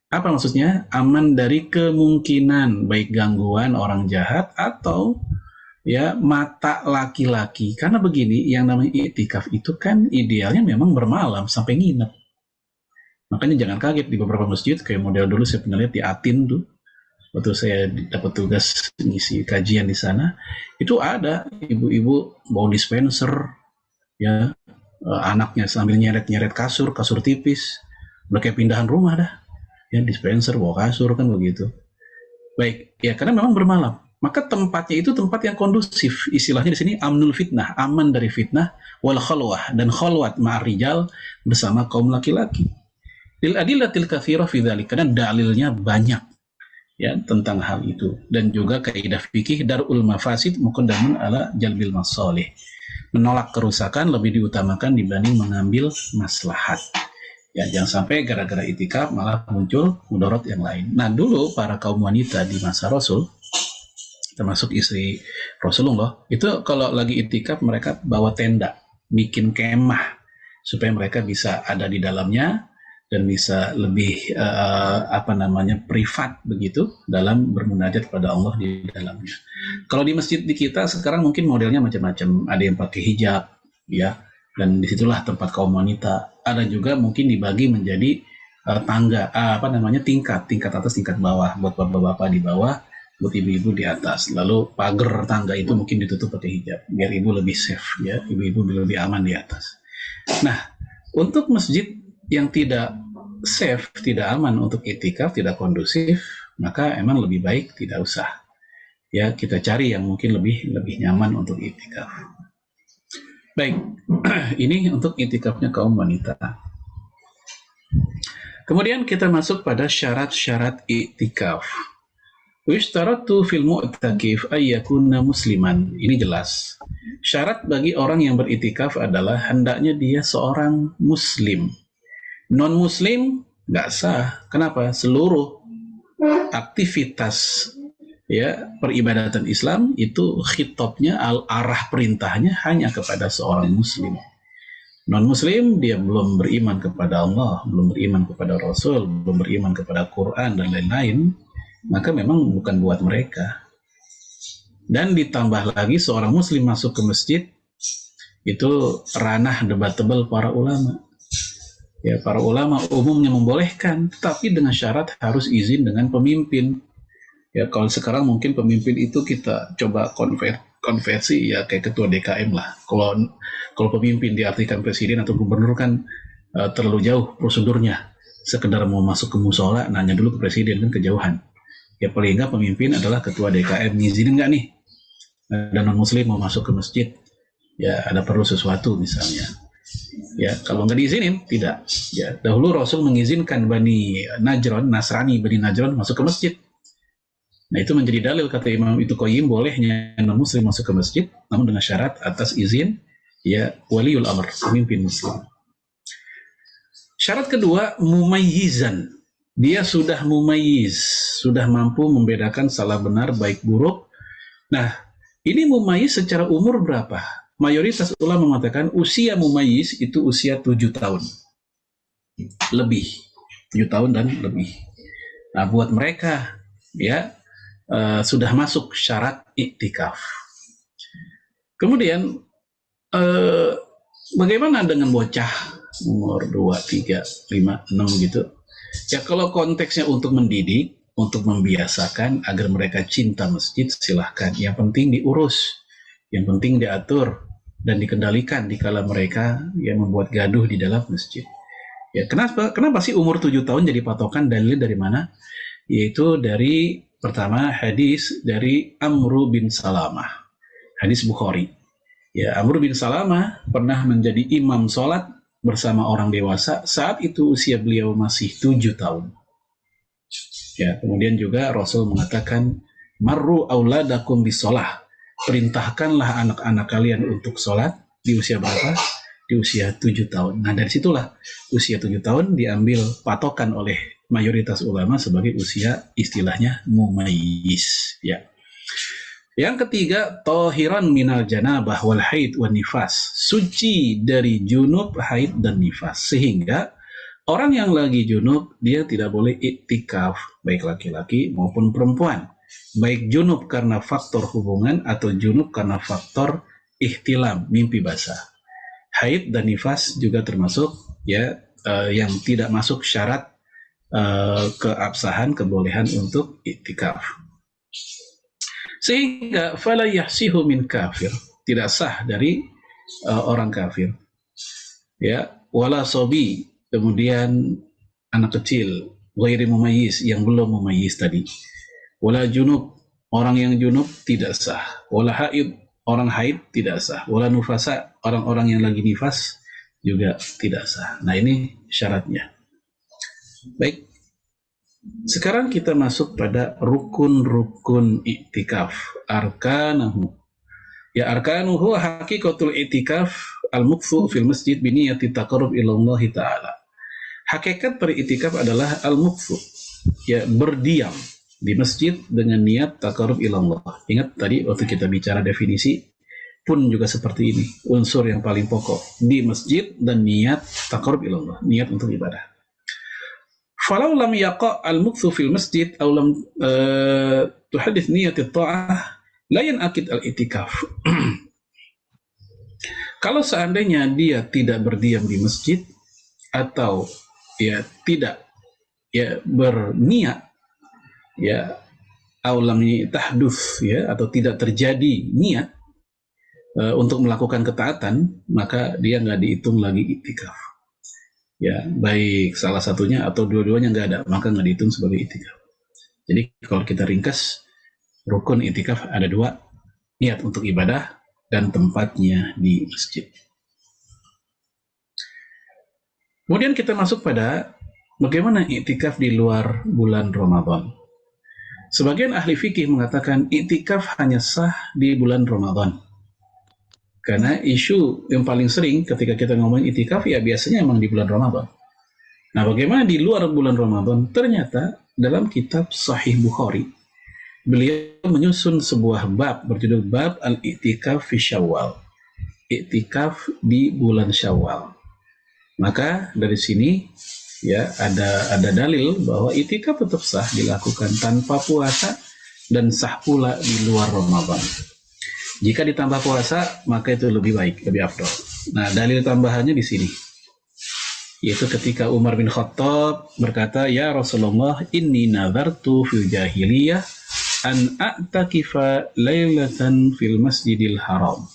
Apa maksudnya? Aman dari kemungkinan baik gangguan orang jahat atau ya mata laki-laki. Karena begini, yang namanya i'tikaf itu kan idealnya memang bermalam sampai nginep. Makanya jangan kaget di beberapa masjid, kayak model dulu saya pernah lihat di Atin tuh, waktu saya dapat tugas ngisi kajian di sana, itu ada ibu-ibu bawa dispenser, ya anaknya sambil nyeret-nyeret kasur tipis, udah kayak pindahan rumah dah. Ya, dispenser, bawa kasur, kan begitu. Baik, ya karena memang bermalam. Maka tempatnya itu tempat yang kondusif. Istilahnya di sini amnul fitnah, aman dari fitnah, wal khalwah, dan khalwat ma'arijal bersama kaum laki-laki. Lil adillatil katsirah fi dzalik, karena dalilnya banyak ya tentang hal itu. Dan juga kaidah fikih darul mafasid muqaddamun ala jalbil masalih. Menolak kerusakan lebih diutamakan dibanding mengambil maslahat. Ya, jangan sampai gara-gara i'tikaf malah muncul mudarat yang lain. Nah, dulu para kaum wanita di masa Rasul, termasuk istri Rasulullah, itu kalau lagi i'tikaf mereka bawa tenda, bikin kemah, supaya mereka bisa ada di dalamnya dan bisa lebih privat begitu dalam bermunajat kepada Allah di dalamnya. Kalau di masjid di kita sekarang mungkin modelnya macam-macam, ada yang pakai hijab, ya. Dan disitulah tempat kaum wanita. Ada juga mungkin dibagi menjadi tingkat atas, tingkat bawah, buat bapak-bapak di bawah, buat ibu-ibu di atas. Lalu pagar tangga itu mungkin ditutup pakai hijab, biar ibu lebih safe, ya, ibu-ibu lebih aman di atas. Nah, untuk masjid yang tidak safe, tidak aman untuk i'tikaf, tidak kondusif, maka emang lebih baik tidak usah. ya kita cari yang mungkin lebih nyaman untuk iktikaf. Baik, ini untuk iktikafnya kaum wanita. Kemudian kita masuk pada syarat-syarat iktikaf. Wishtaratu fil mu'takif ayyakuna musliman. Ini jelas. Syarat bagi orang yang beriktikaf adalah hendaknya dia seorang muslim. Non-muslim nggak sah. Kenapa? Seluruh aktivitas ya peribadatan Islam itu khitabnya arah perintahnya hanya kepada seorang muslim. Non-muslim dia belum beriman kepada Allah, belum beriman kepada Rasul, belum beriman kepada Quran dan lain-lain, maka memang bukan buat mereka. Dan ditambah lagi seorang muslim masuk ke masjid itu ranah debatable para ulama. Ya, para ulama umumnya membolehkan, tetapi dengan syarat harus izin dengan pemimpin. Ya, kalau sekarang mungkin pemimpin itu kita coba konversi ya kayak ketua DKM lah. Kalau pemimpin diartikan presiden atau gubernur kan terlalu jauh prosedurnya. Sekedar mau masuk ke musola, nanya dulu ke presiden kan kejauhan. Ya paling nggak pemimpin adalah ketua DKM, ngizinin nggak nih? Dan non-muslim mau masuk ke masjid, ya ada perlu sesuatu misalnya. Ya kalau nggak diizinin, tidak. Ya dahulu Rasul mengizinkan Bani Najron, Nasrani Bani Najron masuk ke masjid. Nah itu menjadi dalil kata Imam Ibnu Qayyim bolehnya non-muslim masuk ke masjid, namun dengan syarat atas izin ya waliul amr, pemimpin muslim. Syarat kedua, mumayyizan. Dia sudah mumayyiz, sudah mampu membedakan salah benar, baik buruk. Nah, ini mumayyiz secara umur berapa? Mayoritas ulama mengatakan usia mumayyiz itu usia 7 tahun. Lebih. 7 tahun dan lebih. Nah, buat mereka ya sudah masuk syarat iktikaf. Kemudian bagaimana dengan bocah umur 2, 3, 5, 6 gitu? Ya kalau konteksnya untuk mendidik, untuk membiasakan agar mereka cinta masjid, silahkan. Yang penting diurus, yang penting diatur dan dikendalikan dikala mereka yang membuat gaduh di dalam masjid. Ya kenapa sih umur 7 tahun jadi patokan? Dalil dari mana? Yaitu dari pertama hadis dari Amr bin Salamah, hadis Bukhari. Ya Amr bin Salamah pernah menjadi imam sholat bersama orang dewasa saat itu usia beliau masih 7 tahun. Ya, kemudian juga Rasul mengatakan marru auladakum bisolah, perintahkanlah anak-anak kalian untuk sholat di usia berapa? Di usia 7 tahun. Nah dari situlah usia 7 tahun diambil patokan oleh mayoritas ulama sebagai usia istilahnya mumayyiz. Ya. Yang ketiga, tohiran minal janabah wal haid wan nifas, suci dari junub, haid dan nifas, sehingga orang yang lagi junub dia tidak boleh iktikaf, baik laki-laki maupun perempuan, baik junub karena faktor hubungan atau junub karena faktor ihtilam, mimpi basah. Haid dan nifas juga termasuk ya yang tidak masuk syarat keabsahan, kebolehan untuk iktikaf. Sehingga fala yahsihu min kafir, tidak sah dari orang kafir. Ya, wala sobi, kemudian anak kecil, ghairi mumayyiz, yang belum mumayyiz tadi. Wala junub, orang yang junub tidak sah. Wala haid, orang haid tidak sah. Wala nufasa, orang-orang yang lagi nifas juga tidak sah. Nah ini syaratnya. Baik. Sekarang kita masuk pada rukun-rukun iktikaf, arkanahu. Ya arkanuhu hakikatul iktikaf al-mukthu fil masjid biniyati taqarrub ila Allah taala. Hakikat beriktikaf adalah al-mukthu, ya berdiam di masjid dengan niat taqarrub ila Allah. Ingat tadi waktu kita bicara definisi pun juga seperti ini, unsur yang paling pokok di masjid dan niat taqarrub ila Allah, niat untuk ibadah. Falau lam yaqa al-mukthu fil masjid aw lam tuhadits niyat at-ta'ah la yanaqid al-i'tikaf. Kalau seandainya dia tidak berdiam di masjid atau ya tidak ya berniat ya aw lam tahdus ya atau tidak terjadi niat untuk melakukan ketaatan, maka dia nggak dihitung lagi i'tikaf. Ya, baik salah satunya atau dua-duanya nggak ada, maka nggak dihitung sebagai iktikaf. Jadi kalau kita ringkas, Rukun i'tikaf ada 2, niat untuk ibadah dan tempatnya di masjid. Kemudian kita masuk pada bagaimana i'tikaf di luar bulan Ramadan. Sebagian ahli fikih mengatakan i'tikaf hanya sah di bulan Ramadan. Karena isu yang paling sering ketika kita ngomongin i'tikaf ya biasanya emang di bulan Ramadan. Nah, bagaimana di luar bulan Ramadan? Ternyata dalam kitab Sahih Bukhari, beliau menyusun sebuah bab berjudul Bab Al-I'tikaf fi Syawal. I'tikaf di bulan Syawal. Maka dari sini ya ada dalil bahwa i'tikaf tetap sah dilakukan tanpa puasa dan sah pula di luar Ramadan. Jika ditambah puasa, maka itu lebih baik, lebih afdal. Nah, dalil tambahannya di sini, yaitu ketika Umar bin Khattab berkata, "Ya Rasulullah, inni nazartu fil jahiliyah an a'takifa lailatan fil masjidil haram."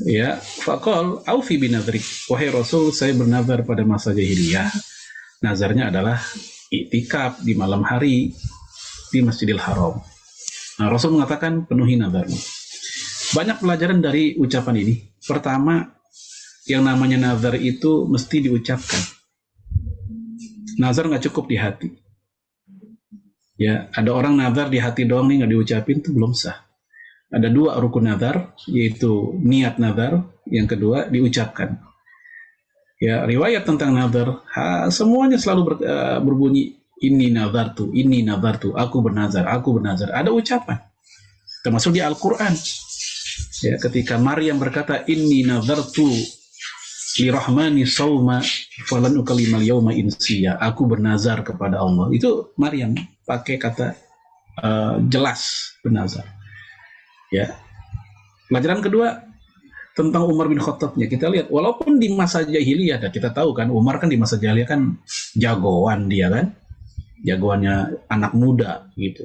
Ya, faqal aufi binadrik. Wahai Rasul, saya bernazar pada masa jahiliyah. Nazarnya adalah i'tikaf di malam hari di Masjidil Haram. Nah, Rasul mengatakan penuhi nazarmu. Banyak pelajaran dari ucapan ini. Pertama, yang namanya nazar itu mesti diucapkan. Nazar nggak cukup di hati. Ya, ada orang nazar di hati doang nih nggak diucapin itu belum sah. Ada 2 rukun nazar, yaitu niat nazar, yang kedua diucapkan. Ya, riwayat tentang nazar semuanya selalu berbunyi inni nazartu, aku bernazar. Ada ucapan. Termasuk di Al-Qur'an. Ya, ketika Maryam berkata inni nazartu lirahmani sauma falan ukalimal yauma insiya, aku bernazar kepada Allah. Itu Maryam pakai kata jelas bernazar. Ya. Pelajaran kedua tentang Umar bin Khattabnya, kita lihat walaupun di masa jahiliyah, dan kita tahu kan Umar kan di masa jahiliyah kan jagoan dia kan, jagoannya anak muda gitu.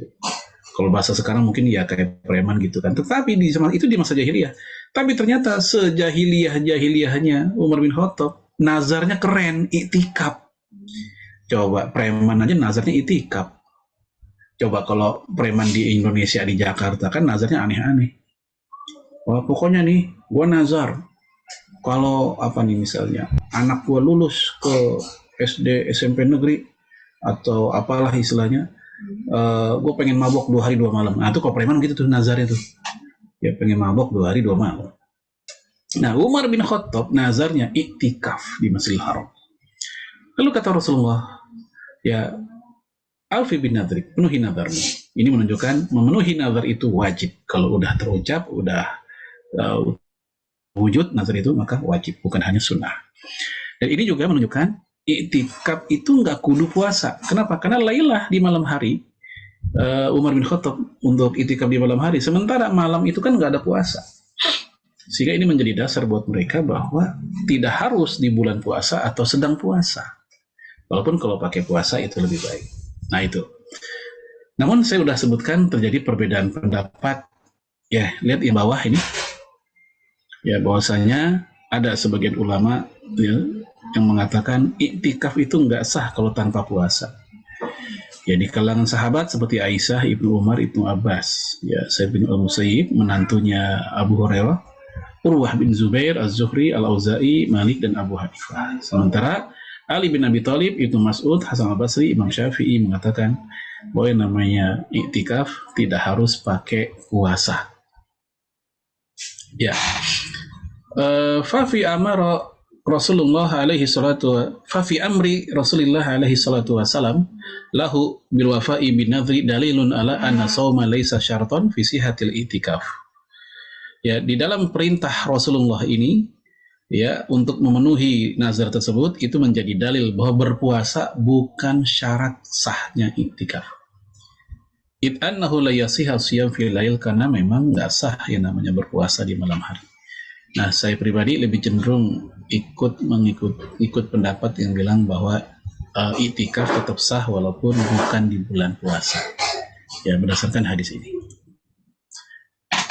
Kalau bahasa sekarang mungkin ya kayak preman gitu kan. Tetapi di zaman itu di masa jahiliyah. Tapi ternyata sejahiliyah-jahiliyahnya Umar bin Khattab, nazarnya keren, i'tikaf. Coba preman aja nazarnya i'tikaf. Coba kalau preman di Indonesia, di Jakarta kan nazarnya aneh-aneh. Wah, pokoknya nih, gua nazar. Kalau apa nih misalnya, anak gua lulus ke SD, SMP negeri, atau apalah istilahnya, gue pengen mabok 2 hari 2 malam. Nah itu kalau preman gitu tuh nazarnya tuh, ya pengen mabok 2 hari 2 malam. Nah, Umar bin Khattab nazarnya i'tikaf di Masjidil Haram. Lalu kata Rasulullah, ya alfi bin nadrik, penuhi nazarmu. Ini menunjukkan memenuhi nazar itu wajib. Kalau udah terucap, udah wujud nazar itu, maka wajib, bukan hanya sunnah. Dan ini juga menunjukkan i'tikaf itu nggak kudu puasa. Kenapa? Karena lailah di malam hari. Umar bin Khattab untuk i'tikaf di malam hari. Sementara malam itu kan nggak ada puasa. Sehingga ini menjadi dasar buat mereka bahwa tidak harus di bulan puasa atau sedang puasa. Walaupun kalau pakai puasa itu lebih baik. Nah itu. Namun saya sudah sebutkan terjadi perbedaan pendapat. Ya, lihat yang bawah ini. Ya, bahwasanya ada sebagian ulama ya, yang mengatakan i'tikaf itu nggak sah kalau tanpa puasa. Ya, di kalangan sahabat seperti Aisyah, Ibnu Umar, Ibnu Abbas, ya Sa'id bin Al-Musayyib, menantunya Abu Hurairah, Urwah bin Zubair, Az-Zuhri, Al-Auza'i, Malik, dan Abu Hanifah. Sementara Ali bin Abi Thalib, Ibnu Mas'ud, Hasan al-Basri, Imam Syafi'i mengatakan bahwa yang namanya i'tikaf tidak harus pakai puasa. Ya. Fafi amara Rasulullah alaihi salatu fafi amri Rasulullah alaihi salatu wasalam lahu bil wafa'i bin nadri dalilun ala anna shauma laisa syaratan fi sihatil i'tikaf. Ya, di dalam perintah Rasulullah ini ya untuk memenuhi nazar tersebut itu menjadi dalil bahwa berpuasa bukan syarat sahnya i'tikaf. Id annahu la yasiha siyam fil lail, karena memang enggak sah yang namanya berpuasa di malam hari. Nah, saya pribadi lebih cenderung ikut pendapat yang bilang bahwa i'tikaf tetap sah walaupun bukan di bulan puasa. Ya, berdasarkan hadis ini.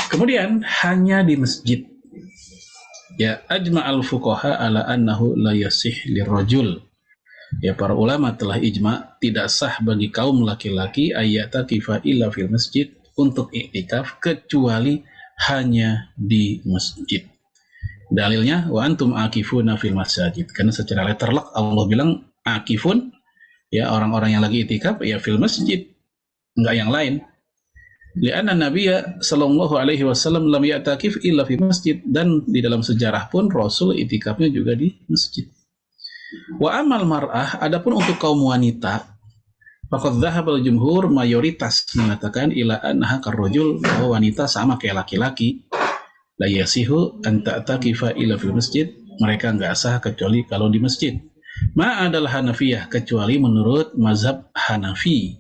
Kemudian hanya di masjid. Ya, ajma'al fuqaha ala annahu la yasih lirrajul. Ya, para ulama telah ijma tidak sah bagi kaum laki-laki ayyatakifa illa fil masjid, untuk iktikaf kecuali hanya di masjid. Dalilnya wa antum akifuna fil masajid, karena secara letterlock Allah bilang akifun, ya orang-orang yang lagi iktikaf ya fil masjid, enggak yang lain. Lianna Nabiya sallallahu alaihi wasallam lam ya'takif illa fi masjid, dan di dalam sejarah pun Rasul iktikafnya juga di masjid. Wa amal mar'ah, adapun untuk kaum wanita, faqad dhahabal jumhur, mayoritas mengatakan ila annaha karrajul, bahwa wanita sama kayak laki-laki. La yasihu an ta'takifa illa fil masjid, mereka enggak sah kecuali kalau di masjid. Ma adalah Hanafiyah, kecuali menurut mazhab Hanafi.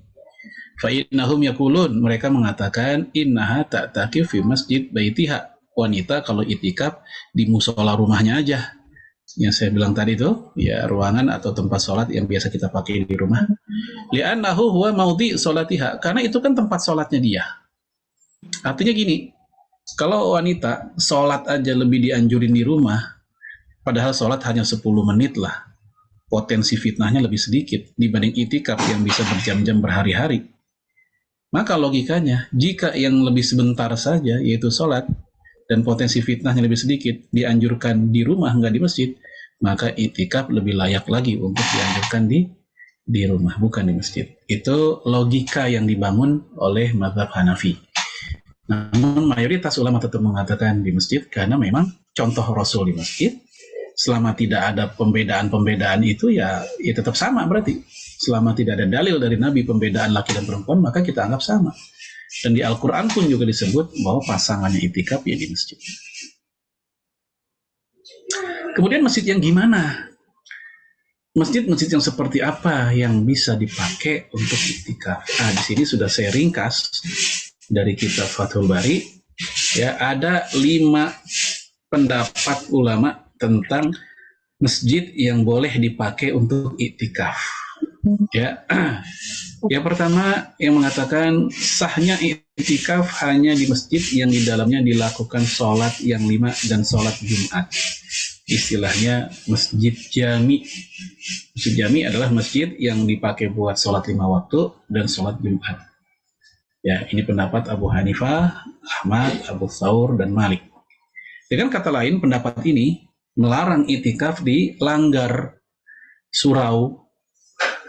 Fa innahum yaqulun, mereka mengatakan innaha ta'takif fi masjid baitiha, wanita kalau itikaf di musola rumahnya aja. Yang saya bilang tadi itu ya ruangan atau tempat sholat yang biasa kita pakai di rumah. Li'annahu huwa maudhi sholatiha, karena itu kan tempat sholatnya dia. Artinya gini, kalau wanita sholat aja lebih dianjurin di rumah, padahal sholat hanya 10 menit lah, potensi fitnahnya lebih sedikit dibanding itikaf yang bisa berjam-jam berhari-hari. Maka logikanya, jika yang lebih sebentar saja, yaitu sholat, dan potensi fitnahnya lebih sedikit, dianjurkan di rumah, nggak di masjid, maka itikaf lebih layak lagi untuk dianjurkan di rumah, bukan di masjid. Itu logika yang dibangun oleh mazhab Hanafi. Namun mayoritas ulama tetap mengatakan di masjid, karena memang contoh Rasul di masjid, selama tidak ada pembedaan-pembedaan itu ya tetap sama berarti. Selama tidak ada dalil dari Nabi pembedaan laki dan perempuan, maka kita anggap sama. Dan di Al-Quran pun juga disebut bahwa pasangannya itikaf ya di masjid. Kemudian masjid yang gimana? Masjid-masjid yang seperti apa yang bisa dipakai untuk itikaf? Nah, di sini sudah saya ringkas dari kitab Fathul Bari, ya ada 5 pendapat ulama tentang masjid yang boleh dipakai untuk iktikaf. Ya, yang pertama yang mengatakan sahnya iktikaf hanya di masjid yang di dalamnya dilakukan sholat yang 5 dan sholat Jumat. Istilahnya masjid jami. Masjid jami adalah masjid yang dipakai buat sholat 5 waktu dan sholat Jumat. Ya, ini pendapat Abu Hanifah, Ahmad, Abu Thawr, dan Malik. Dengan kata lain, pendapat ini melarang itikaf di langgar, surau,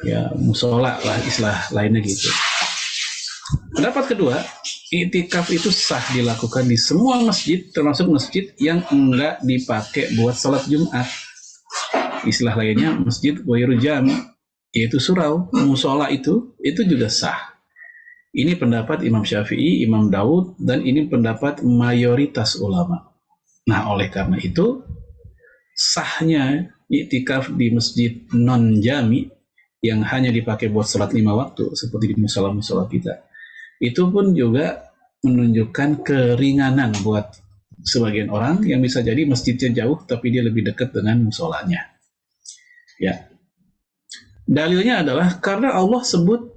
ya musola lah istilah lainnya gitu. Pendapat kedua, itikaf itu sah dilakukan di semua masjid, termasuk masjid yang enggak dipakai buat sholat Jumat. Istilah lainnya masjid ghairu jami, yaitu surau, musola itu juga sah. Ini pendapat Imam Syafi'i, Imam Daud, dan ini pendapat mayoritas ulama. Nah, oleh karena itu, sahnya iktikaf di masjid non-jami yang hanya dipakai buat sholat 5 waktu, seperti di musola-musola kita, itu pun juga menunjukkan keringanan buat sebagian orang yang bisa jadi masjidnya jauh, tapi dia lebih dekat dengan musolanya. Ya, dalilnya adalah karena Allah sebut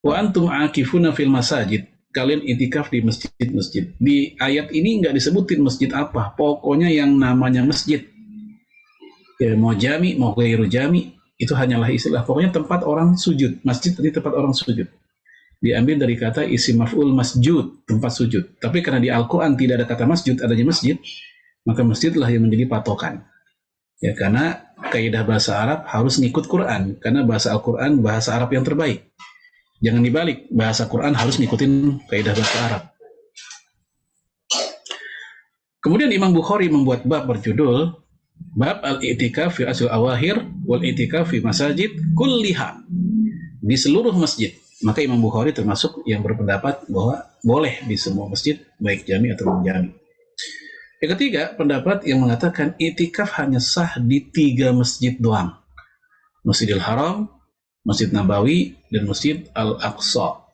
wa antum akifuna fil masajid, kalian itikaf di masjid-masjid. Di ayat ini nggak disebutin masjid apa, pokoknya yang namanya masjid. Ya, mau jami, mau ghairu jami, itu hanyalah istilah. Pokoknya tempat orang sujud. Masjid tadi tempat orang sujud. Diambil dari kata isim maf'ul masjud, tempat sujud. Tapi karena di Al-Quran tidak ada kata masjid, adanya masjid, maka masjidlah yang menjadi patokan. Ya, karena kaidah bahasa Arab harus ngikut Quran, karena bahasa Al-Quran bahasa Arab yang terbaik. Jangan dibalik, bahasa Quran harus ngikutin kaidah bahasa Arab. Kemudian Imam Bukhari membuat bab berjudul Bab al-i'tikaf fi asl awahir wal i'tikaf fi masajid kulliha, di seluruh masjid. Maka Imam Bukhari termasuk yang berpendapat bahwa boleh di semua masjid, baik jami atau non-jami. Yang ketiga, pendapat yang mengatakan i'tikaf hanya sah di 3 masjid doang. Masjidil Haram, Masjid Nabawi, dan Masjid Al-Aqsa.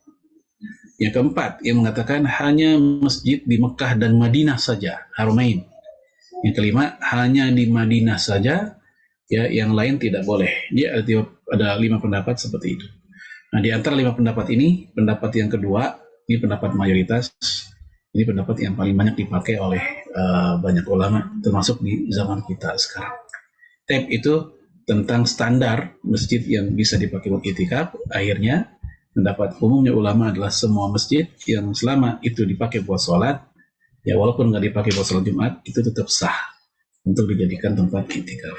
Yang keempat, yang mengatakan hanya masjid di Mekah dan Madinah saja, Haramain. Yang kelima, hanya di Madinah saja, ya, yang lain tidak boleh. Dia ada 5 pendapat seperti itu. Nah, di antara 5 pendapat ini, pendapat yang kedua, ini pendapat mayoritas, ini pendapat yang paling banyak dipakai oleh banyak ulama, termasuk di zaman kita sekarang. Tab itu tentang standar masjid yang bisa dipakai buat itikaf. Akhirnya pendapat umumnya ulama adalah semua masjid yang selama itu dipakai buat sholat, ya walaupun nggak dipakai buat sholat Jumat, itu tetap sah untuk dijadikan tempat itikaf.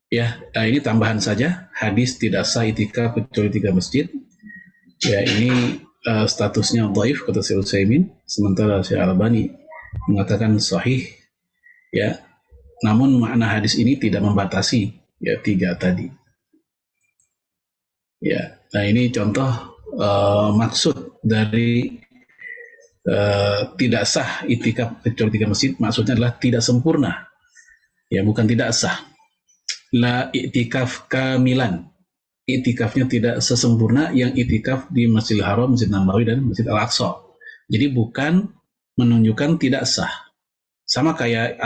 Ya, ini tambahan saja, hadis tidak sah itikaf kecuali 3 masjid. Ya, ini statusnya dhaif kata Syekh Utsaimin, sementara Syekh Al-Albani mengatakan sahih. Ya, namun makna hadis ini tidak membatasi ya 3 tadi. Ya, nah ini contoh maksud dari tidak sah itikaf kecuali 3 masjid, maksudnya adalah tidak sempurna. Ya, bukan tidak sah. La itikaf kamilan. Itikafnya tidak sesempurna yang itikaf di Masjidil Haram, Masjid Nabawi, dan Masjid Al-Aqsa. Jadi bukan menunjukkan tidak sah. Sama kayak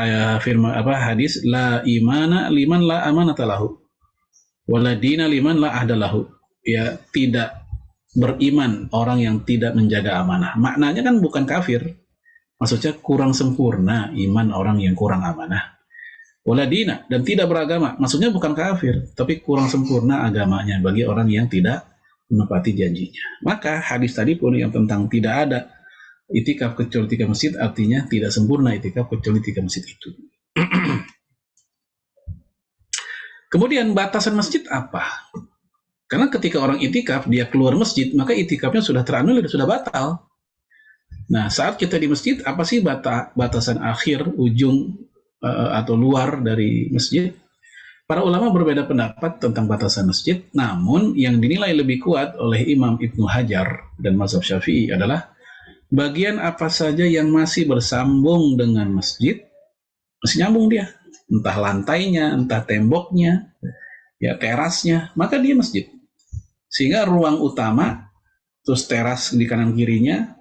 firman hadis la imana liman la amanata lahu wala dina liman la ahda lahu. Ya, tidak beriman orang yang tidak menjaga amanah. Maknanya kan bukan kafir. Maksudnya kurang sempurna iman orang yang kurang amanah. Wala dina, dan tidak beragama. Maksudnya bukan kafir, tapi kurang sempurna agamanya bagi orang yang tidak menepati janjinya. Maka hadis tadi pun yang tentang tidak ada itikaf kecuali 3 masjid, artinya tidak sempurna itikaf kecuali 3 masjid itu. Kemudian batasan masjid apa? Karena ketika orang itikaf, dia keluar masjid, maka itikafnya sudah teranulir, sudah batal. Nah, saat kita di masjid, apa sih batasan akhir, ujung, atau luar dari masjid? Para ulama berbeda pendapat tentang batasan masjid, namun yang dinilai lebih kuat oleh Imam Ibnu Hajar dan mazhab Syafi'i adalah bagian apa saja yang masih bersambung dengan masjid, masih nyambung dia, entah lantainya, entah temboknya, ya terasnya, maka dia masjid. Sehingga ruang utama, terus teras di kanan kirinya,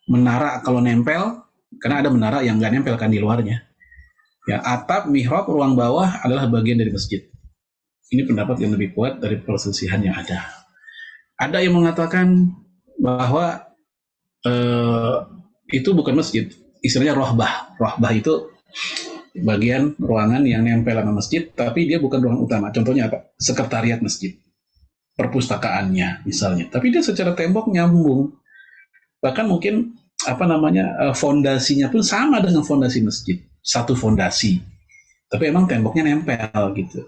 menara kalau nempel, karena ada menara yang nggak nempel kan di luarnya. Ya, atap, mihrab, ruang bawah adalah bagian dari masjid. Ini pendapat yang lebih kuat dari perselisihan yang ada. Ada yang mengatakan bahwa itu bukan masjid, istilahnya rohbah. Rohbah itu bagian ruangan yang nempel sama masjid, tapi dia bukan ruang utama. Contohnya apa? Sekretariat masjid, perpustakaannya misalnya. Tapi dia secara tembok nyambung. Bahkan mungkin fondasinya pun sama dengan fondasi masjid. Satu fondasi, tapi emang temboknya nempel gitu.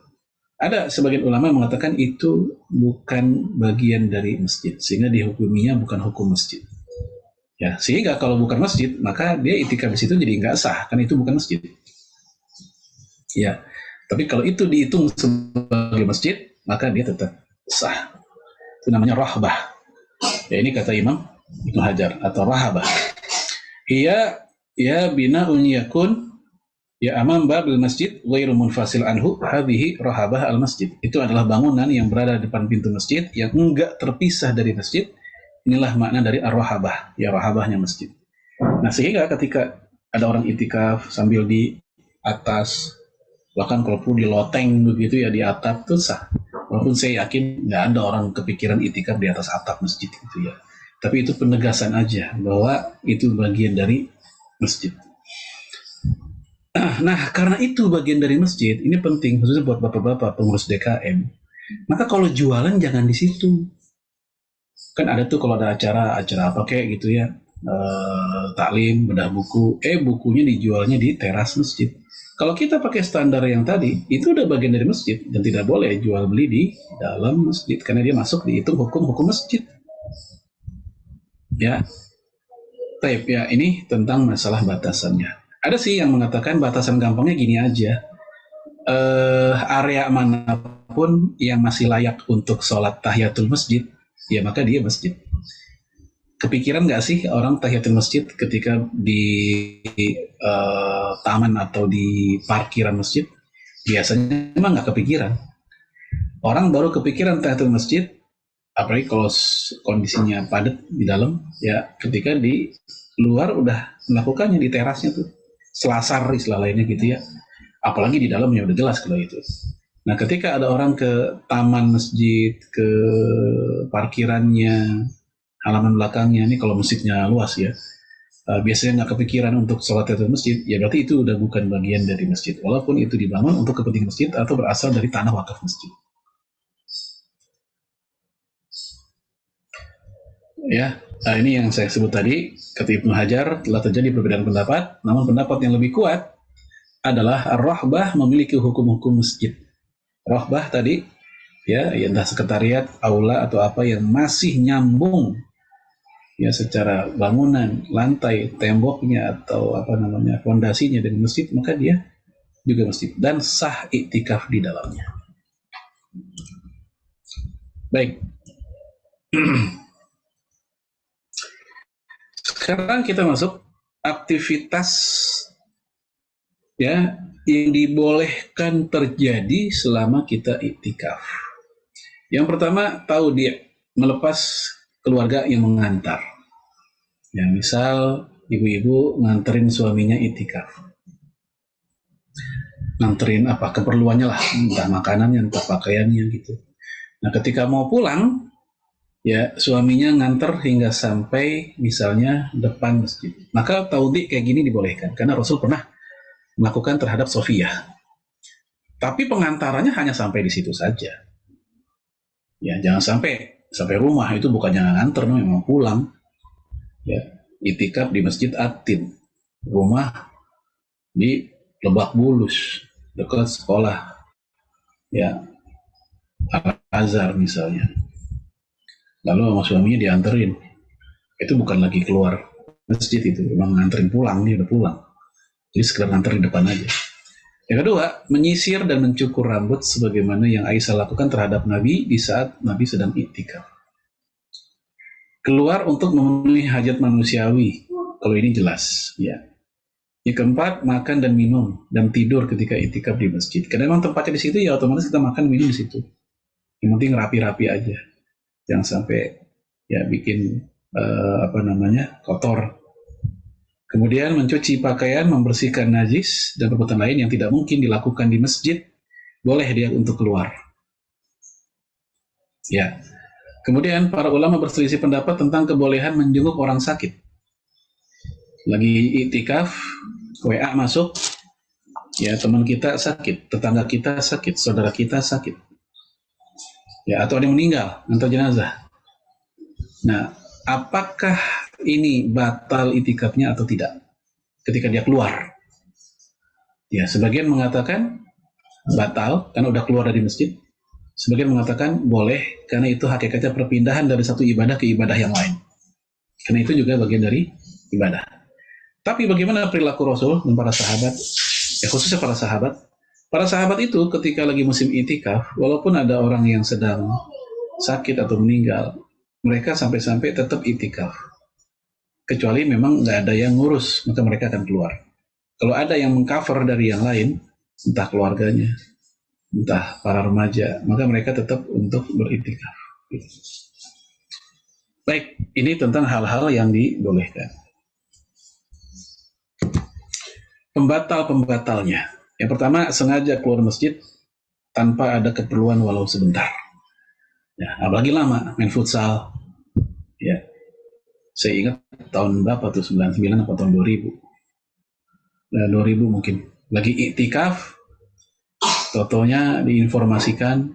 Ada sebagian ulama yang mengatakan itu bukan bagian dari masjid, sehingga dihukuminya bukan hukum masjid. Ya, sehingga kalau bukan masjid, maka dia itikaf di situ jadi nggak sah, kan itu bukan masjid. Ya, tapi kalau itu dihitung sebagai masjid, maka dia tetap sah. Itu namanya rahbah. Ya, ini kata Imam Ibnu Hajar atau rahabah. Ya bina unyakun ya amam babil masjid ghairu munfasil anhu hadhihi rahabah al masjid. Itu adalah bangunan yang berada di depan pintu masjid yang enggak terpisah dari masjid. Inilah makna dari ar-rahabah, ya rahabahnya masjid. Nah, sehingga ketika ada orang itikaf sambil di atas, bahkan kalau perlu di loteng begitu ya di atap, itu sah. Walaupun saya yakin nggak ada orang kepikiran itikaf di atas atap masjid gitu ya. Tapi itu penegasan aja bahwa itu bagian dari masjid. Nah, karena itu bagian dari masjid, ini penting khususnya buat bapak-bapak pengurus DKM. Maka kalau jualan jangan di situ. Kan ada tuh kalau ada acara apa kayak gitu ya, taklim, bedah buku, bukunya dijualnya di teras masjid. Kalau kita pakai standar yang tadi, itu udah bagian dari masjid dan tidak boleh jual beli di dalam masjid karena dia masuk dihitung hukum masjid. Ya, tape ya, ini tentang masalah batasannya. Ada sih yang mengatakan batasan gampangnya gini aja, area manapun yang masih layak untuk sholat tahiyatul masjid, ya maka dia masjid. Kepikiran nggak sih orang tahiyatul masjid ketika di taman atau di parkiran masjid? Biasanya emang nggak kepikiran. Orang baru kepikiran tahiyatul masjid, apalagi kalau kondisinya padat di dalam, ya ketika di luar udah melakukannya di terasnya tuh. Selasar istilah lainnya gitu ya, apalagi di dalamnya udah jelas kalau itu. Nah, ketika ada orang ke taman masjid, ke parkirannya, halaman belakangnya, ini kalau masjidnya luas ya, biasanya nggak kepikiran untuk sholat di masjid, ya berarti itu udah bukan bagian dari masjid, walaupun itu dibangun untuk kepentingan masjid atau berasal dari tanah wakaf masjid. Ya, ini yang saya sebut tadi, kata Ibnu Hajar telah terjadi perbedaan pendapat, namun pendapat yang lebih kuat adalah ar-rahbah memiliki hukum-hukum masjid. Rahbah tadi, ya entah sekretariat, aula atau apa yang masih nyambung ya secara bangunan, lantai, temboknya atau apa namanya fondasinya dengan masjid, maka dia juga masjid dan sah iktikaf di dalamnya. Baik. Sekarang kita masuk aktivitas ya yang dibolehkan terjadi selama kita iktikaf. Yang pertama, tahu dia melepas keluarga yang mengantar. Ya, misal ibu-ibu nganterin suaminya iktikaf. Nganterin apa keperluannya lah, entah makanannya, entah pakaiannya gitu. Nah, ketika mau pulang, ya suaminya nganter hingga sampai misalnya depan masjid. Maka taudi kayak gini dibolehkan karena Rasul pernah melakukan terhadap Sofiyah. Tapi pengantarannya hanya sampai di situ saja. Ya, jangan sampai rumah, itu bukannya nganter, memang pulang. Ya, itikaf di Masjid Atin, rumah di Lebak Bulus, dekat sekolah. Ya, Al-Azhar misalnya. Lalu sama suaminya dianterin. Itu bukan lagi keluar masjid, itu memang nganterin pulang, dia udah pulang. Jadi sekedar nganterin depan aja. Yang kedua, menyisir dan mencukur rambut sebagaimana yang Aisyah lakukan terhadap Nabi di saat Nabi sedang iktikaf. Keluar untuk memenuhi hajat manusiawi, kalau ini jelas. Ya. Yang keempat, makan dan minum dan tidur ketika iktikaf di masjid. Karena memang tempatnya di situ, ya otomatis kita makan minum di situ. Yang penting rapi-rapi aja, jangan sampai ya bikin kotor. Kemudian mencuci pakaian, membersihkan najis dan perbuatan lain yang tidak mungkin dilakukan di masjid, boleh dia untuk keluar. Ya. Kemudian para ulama berselisih pendapat tentang kebolehan menjenguk orang sakit. Lagi iktikaf, WA masuk, ya teman kita sakit, tetangga kita sakit, saudara kita sakit. Ya, atau ada yang meninggal, antar jenazah. Nah, apakah ini batal iktikafnya atau tidak ketika dia keluar? Ya, sebagian mengatakan batal karena udah keluar dari masjid. Sebagian mengatakan boleh karena itu hakikatnya perpindahan dari satu ibadah ke ibadah yang lain. Karena itu juga bagian dari ibadah. Tapi bagaimana perilaku Rasul dan para sahabat? Ya khususnya para sahabat. Para sahabat itu ketika lagi musim iktikaf, walaupun ada orang yang sedang sakit atau meninggal, mereka sampai-sampai tetap iktikaf. Kecuali memang nggak ada yang ngurus, maka mereka akan keluar. Kalau ada yang mengcover dari yang lain, entah keluarganya, entah para remaja, maka mereka tetap untuk beriktikaf. Baik, ini tentang hal-hal yang dibolehkan. Pembatal-pembatalnya. Yang pertama, sengaja keluar masjid tanpa ada keperluan walau sebentar. Ya, apalagi lama, main futsal. Ya, saya ingat tahun berapa tuh, 99 atau tahun 2000. Nah, 2000 mungkin. Lagi iktikaf, totonya diinformasikan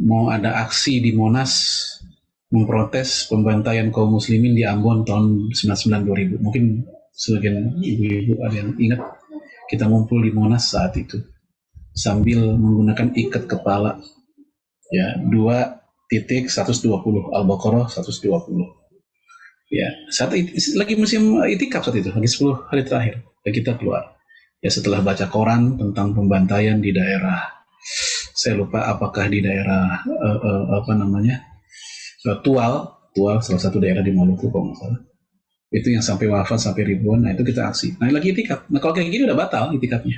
mau ada aksi di Monas memprotes pembantaian kaum muslimin di Ambon tahun 99-2000. Mungkin sebagian ibu-ibu ada yang ingat kita ngumpul di Monas saat itu sambil menggunakan ikat kepala ya 2.120 Al-Baqarah 120 ya saat lagi musim itikaf saat itu lagi 10 hari terakhir dan kita keluar ya setelah baca koran tentang pembantaian di daerah saya lupa apakah di daerah Tual salah satu daerah di Maluku kalau nggak salah itu yang sampai wafat sampai ribuan. Nah itu kita aksi. Nah lagi itikaf. Nah kalau kayak gini udah batal itikafnya.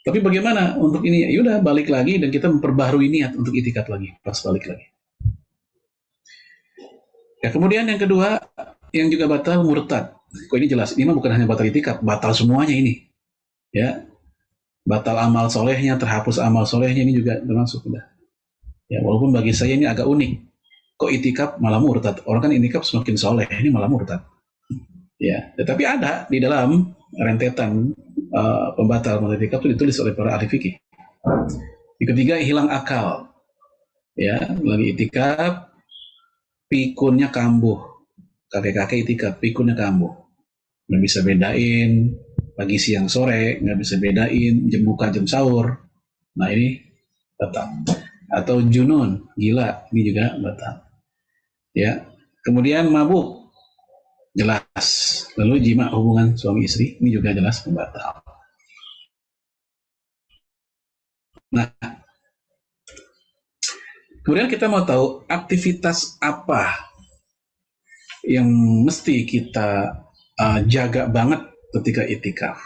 Tapi bagaimana untuk ini? Yaudah balik lagi dan kita memperbaharui niat untuk itikaf lagi. Pas balik lagi. Ya kemudian yang kedua yang juga batal murtad. Kok ini jelas? Ini mah bukan hanya batal itikaf, batal semuanya ini. Ya batal amal solehnya, terhapus amal solehnya ini juga termasuk udah. Ya walaupun bagi saya ini agak unik. Kok itikaf malah murtad? Orang kan itikaf semakin soleh, ini malah murtad. Ya, tetapi ada di dalam rentetan pembatal itikaf itu ditulis oleh para ahli fikih. Yang ketiga hilang akal. Ya, lagi itikaf pikunnya kambuh. Kakek-kakek itikaf, pikunnya kambuh. Nggak bisa bedain pagi, siang, sore, nggak bisa bedain jam buka, jam sahur. Nah ini batal. Atau junun, gila, ini juga batal. Ya, kemudian mabuk, jelas. Lalu jima hubungan suami istri, ini juga jelas batal. Nah, kemudian kita mau tahu aktivitas apa yang mesti kita jaga banget ketika itikaf.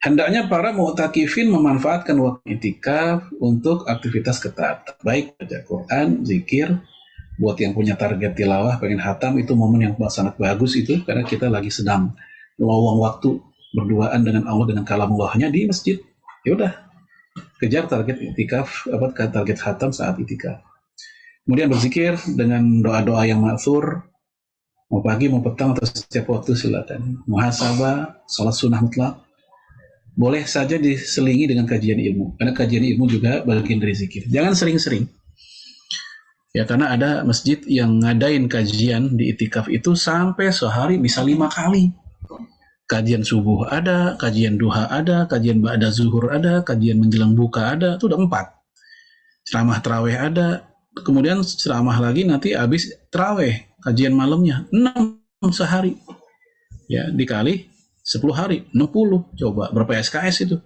Hendaknya para mu'takifin memanfaatkan waktu itikaf untuk aktivitas ketaatan, baik baca Quran, zikir. Buat yang punya target tilawah, pengen hatam, itu momen yang sangat bagus itu, karena kita lagi sedang meluang waktu berduaan dengan Allah, dengan kalamullahnya di masjid. Ya udah, kejar target itikaf, target hatam saat itikaf. Kemudian berzikir dengan doa-doa yang ma'thur, mau pagi, mau petang, atau setiap waktu silakan. Muhasabah, salat sunnah mutlak, boleh saja diselingi dengan kajian ilmu, karena kajian ilmu juga bagian dari zikir. Jangan sering-sering. Ya, karena ada masjid yang ngadain kajian di itikaf itu sampai sehari bisa 5 kali. Kajian subuh ada, kajian duha ada, kajian ba'da zuhur ada, kajian menjelang buka ada, itu udah 4. Ceramah tarawih ada, kemudian ceramah lagi nanti habis tarawih, kajian malamnya 6 sehari. Ya, dikali 10 hari, 60. Coba berapa SKS itu?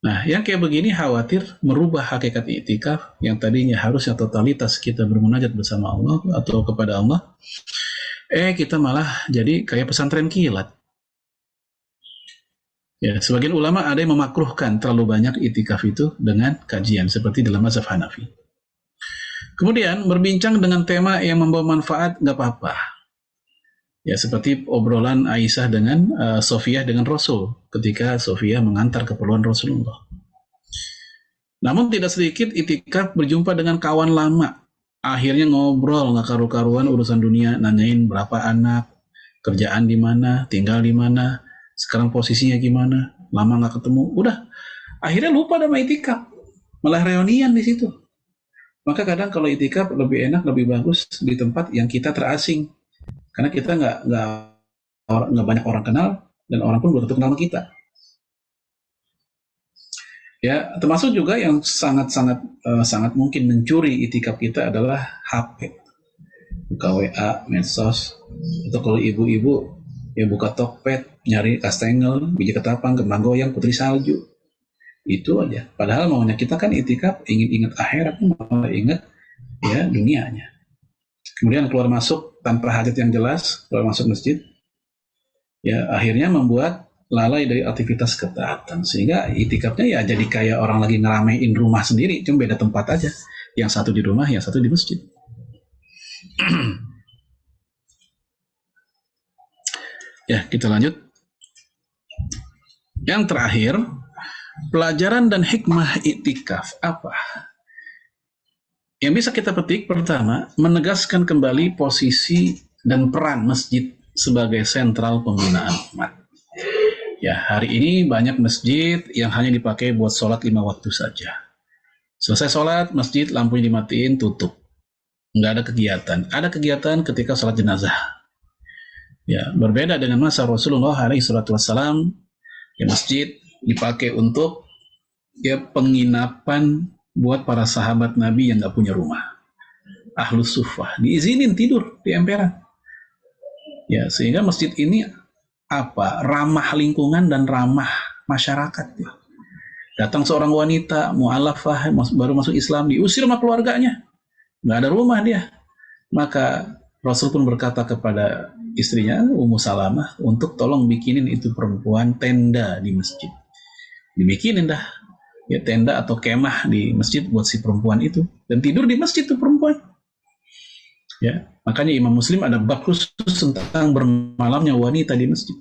Nah, yang kayak begini khawatir merubah hakikat i'tikaf yang tadinya harusnya totalitas kita bermunajat bersama Allah atau kepada Allah. Kita malah jadi kayak pesantren kilat. Ya, sebagian ulama ada yang memakruhkan terlalu banyak i'tikaf itu dengan kajian seperti dalam mazhab Hanafi. Kemudian berbincang dengan tema yang membawa manfaat nggak apa-apa. Ya, seperti obrolan Aisyah dengan Sofiyah dengan Rasul ketika Sofiyah mengantar keperluan Rasulullah. Namun tidak sedikit itikaf berjumpa dengan kawan lama. Akhirnya ngobrol nggak karu-karuan urusan dunia, nanyain berapa anak, kerjaan di mana, tinggal di mana, sekarang posisinya gimana, lama nggak ketemu. Udah, akhirnya lupa sama itikaf, malah reunian di situ. Maka kadang kalau itikaf lebih enak, lebih bagus di tempat yang kita terasing. Karena kita nggak banyak orang kenal, dan orang pun belum tentu kenal kita. Ya, termasuk juga yang sangat mungkin mencuri itikaf kita adalah HP. Buka WA, medsos, atau kalau ibu-ibu ya buka Tokped, nyari kastengel, biji ketapang, kembang goyang, putri salju. Itu aja. Padahal maunya kita kan itikaf ingin ingat akhirat, malah ingat ya dunianya. Kemudian keluar masuk tanpa hajat yang jelas, keluar masuk masjid, ya akhirnya membuat lalai dari aktivitas ketaatan, sehingga itikafnya ya jadi kayak orang lagi ngeramein rumah sendiri, cuma beda tempat aja, yang satu di rumah, yang satu di masjid. Ya, kita lanjut. Yang terakhir, pelajaran dan hikmah iktikaf apa? Yang bisa kita petik, pertama, menegaskan kembali posisi dan peran masjid sebagai sentral pembinaan umat. Ya, hari ini banyak masjid yang hanya dipakai buat sholat 5 waktu saja. Selesai sholat, masjid lampunya dimatiin, tutup. Nggak ada kegiatan. Ada kegiatan ketika sholat jenazah. Ya, berbeda dengan masa Rasulullah SAW, ya masjid dipakai untuk ya penginapan buat para sahabat Nabi yang nggak punya rumah. Ahlus Suffah diizinin tidur di emperan. Ya, sehingga masjid ini ramah lingkungan dan ramah masyarakat. Ya. Datang seorang wanita mu'alafah baru masuk Islam, diusir sama keluarganya, nggak ada rumah dia. Maka Rasul pun berkata kepada istrinya Ummu Salamah untuk tolong bikinin itu perempuan tenda di masjid. Dibikinin dah ya tenda atau kemah di masjid buat si perempuan itu, dan tidur di masjid tuh perempuan. Ya, makanya Imam Muslim ada bab khusus tentang bermalamnya wanita di masjid.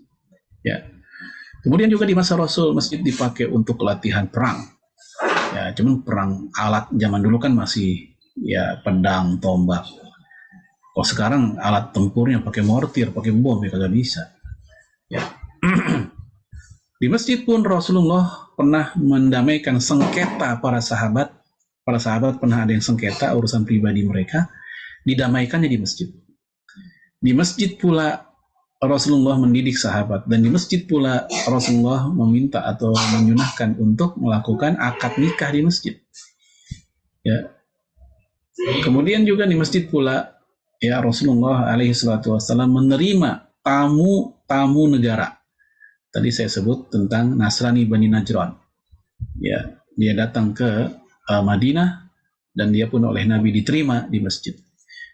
Ya. Kemudian juga di masa Rasul masjid dipakai untuk latihan perang. Ya, cuman perang alat zaman dulu kan masih ya pedang, tombak. Kalau sekarang alat tempurnya pakai mortir, pakai bom ya kagak bisa. Ya. Di masjid pun Rasulullah pernah mendamaikan sengketa para sahabat. Para sahabat pernah ada yang sengketa urusan pribadi mereka. didamaikannya di masjid. Di masjid pula Rasulullah mendidik sahabat, dan di masjid pula Rasulullah meminta atau menyunahkan untuk melakukan akad nikah di masjid. Ya. Kemudian juga di masjid pula ya Rasulullah alaihi salatu wasallam menerima tamu negara. Tadi saya sebut tentang Nasrani Bani Najran. Ya, dia datang ke Madinah dan dia pun oleh Nabi diterima di masjid.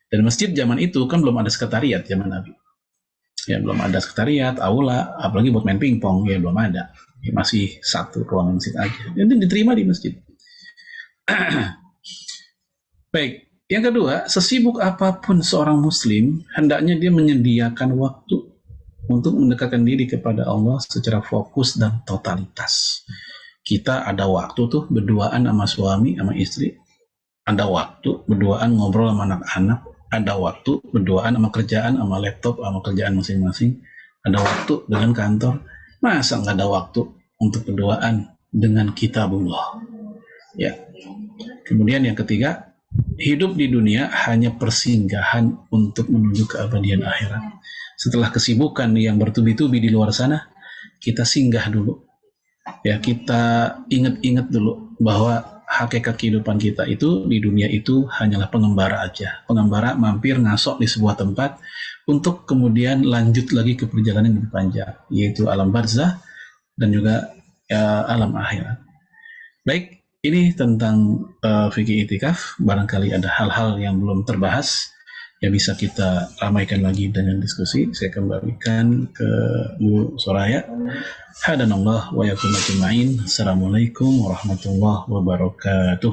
Dan masjid zaman itu kan belum ada sekretariat zaman Nabi. Ya, belum ada sekretariat, aula, apalagi buat main pingpong, ya belum ada. Ya, masih satu ruangan masjid aja. Dan diterima di masjid. Baik, yang kedua, sesibuk apapun seorang muslim, hendaknya dia menyediakan waktu untuk mendekatkan diri kepada Allah secara fokus dan totalitas. Kita ada waktu tuh berduaan sama suami, sama istri. Ada waktu berduaan ngobrol sama anak-anak. Ada waktu berduaan sama kerjaan, sama laptop, sama kerjaan masing-masing. Ada waktu dengan kantor. Masa nggak ada waktu untuk berduaan dengan kitabullah? Ya. Kemudian yang ketiga, hidup di dunia hanya persinggahan untuk menuju keabadian akhirat. Setelah kesibukan yang bertubi-tubi di luar sana, kita singgah dulu. Ya, kita ingat-ingat dulu bahwa hakikat kehidupan kita itu di dunia itu hanyalah pengembara aja. Pengembara mampir ngasok di sebuah tempat untuk kemudian lanjut lagi ke perjalanan yang lebih panjang, yaitu alam barzah dan juga alam akhirat. Baik, ini tentang fikih itikaf. Barangkali ada hal-hal yang belum terbahas yang bisa kita ramaikan lagi dengan diskusi. Saya kembalikan ke Bu Soraya. Hadanallah wa yakum ajma'in. Assalamualaikum warahmatullahi wabarakatuh.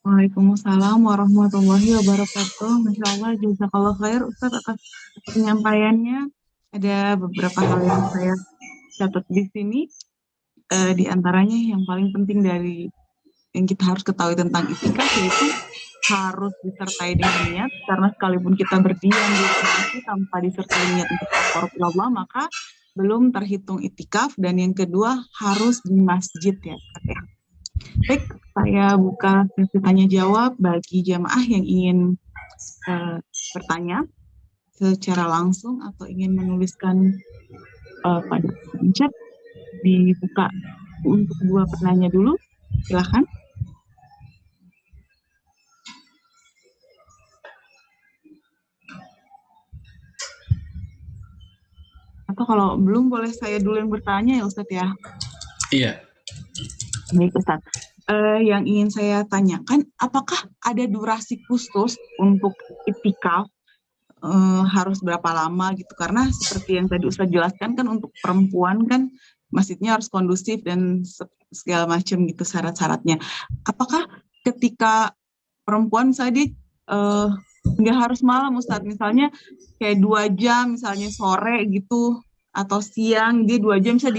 Waalaikumsalam warahmatullahi wabarakatuh. Masya Allah, jazakallah khair Ustaz atas penyampaiannya. Ada beberapa hal yang saya catat di sini. Di antaranya yang paling penting dari yang kita harus ketahui tentang itikaf yaitu harus disertai dengan niat, karena sekalipun kita berdiam di lokasi tanpa disertai niat untuk taqarrub ilallah, maka belum terhitung itikaf. Dan yang kedua harus di masjid ya. Baik, saya buka sesi tanya jawab bagi jamaah yang ingin bertanya secara langsung atau ingin menuliskan pada chat. Dibuka untuk dua penanya dulu, silakan. Atau kalau belum, boleh saya dulu yang bertanya ya Ustadz ya? Iya. Baik Ustadz, yang ingin saya tanyakan, apakah ada durasi khusus untuk itikaf? Harus berapa lama gitu? Karena seperti yang tadi Ustadz jelaskan kan, untuk perempuan kan masjidnya harus kondusif dan segala macam gitu syarat-syaratnya. Apakah ketika perempuan misalnya dia nggak harus malam Ustadz, misalnya kayak 2 jam misalnya sore gitu atau siang, dia 2 jam bisa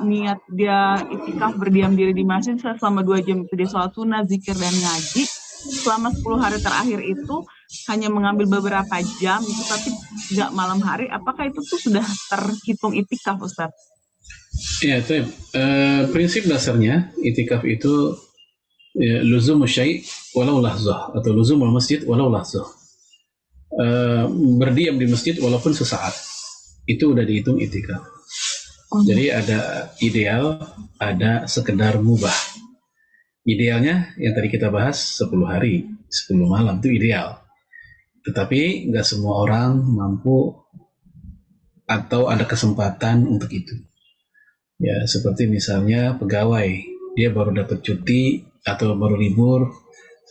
niat dia itikaf berdiam diri di masjid selama 2 jam itu dia sholat sunnah, zikir dan ngaji. Selama 10 hari terakhir itu hanya mengambil beberapa jam itu, tapi nggak malam hari. Apakah itu tuh sudah terhitung itikaf Ustadz? Ya, prinsip dasarnya itikaf itu ya, luzumul syai' walau lahzah, atau luzumul masjid walau lahzah. Berdiam di masjid walaupun sesaat, itu udah dihitung itikaf. Jadi ada ideal, ada sekedar mubah. Idealnya yang tadi kita bahas 10 hari, 10 malam itu ideal. Tetapi nggak semua orang mampu atau ada kesempatan untuk itu. Ya, seperti misalnya pegawai, dia baru dapat cuti atau baru libur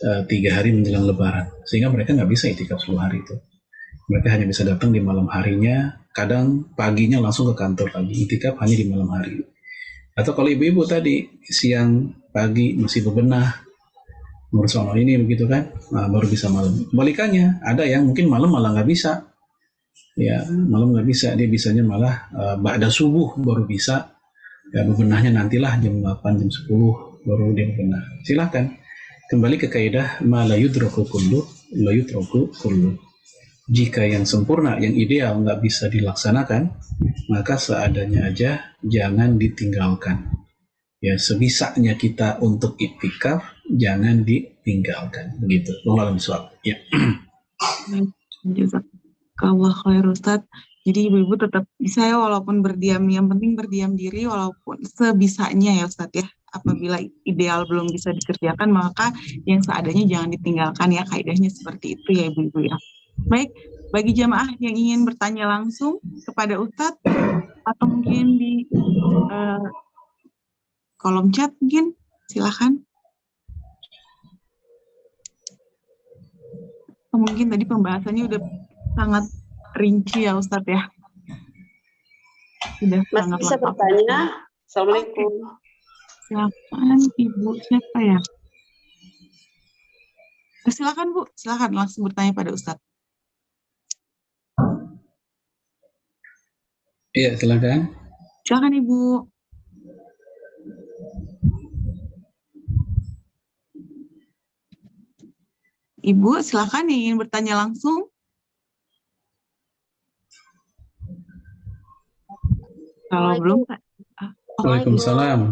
3 hari menjelang lebaran, sehingga mereka nggak bisa itikaf 10 hari itu. Mereka hanya bisa datang di malam harinya, kadang paginya langsung ke kantor lagi, itikaf hanya di malam hari. Atau kalau ibu-ibu tadi, siang, pagi masih bebenah, ngurus soal ini begitu kan, nah, baru bisa malam. Kebalikannya, ada yang mungkin malam malah nggak bisa. Ya, malam nggak bisa, dia bisanya malah ba'da subuh baru bisa. Ya, bebenahnya nantilah jam 8, jam 10 baru dia bebenah. Silahkan kembali ke kaidah ma la yudraku kullu la yutraku kullu. Jika yang sempurna, yang ideal nggak bisa dilaksanakan, maka seadanya aja, jangan ditinggalkan. Ya, sebisanya kita untuk itikaf, jangan tinggalkan. Begitu. Wallahu a'lam. Ya. Jazakallah khair Ustaz. Jadi ibu-ibu tetap bisa ya walaupun berdiam, yang penting berdiam diri walaupun sebisanya ya Ustaz ya. Apabila ideal belum bisa dikerjakan maka yang seadanya jangan ditinggalkan ya, kaidahnya seperti itu ya ibu-ibu ya. Baik, bagi jamaah yang ingin bertanya langsung kepada Ustadz atau mungkin di kolom chat mungkin silakan. Mungkin tadi pembahasannya udah sangat rinci ya Ustadz ya. Sudah sangat bisa lengkap. bertanya? Assalamualaikum. Silakan Ibu, siapa ya? Silakan Bu, silakan langsung bertanya pada Ustadz. Iya, silakan. Silakan Ibu. Ibu, silakan yang ingin bertanya langsung. Kalau belum, Waalaikumsalam.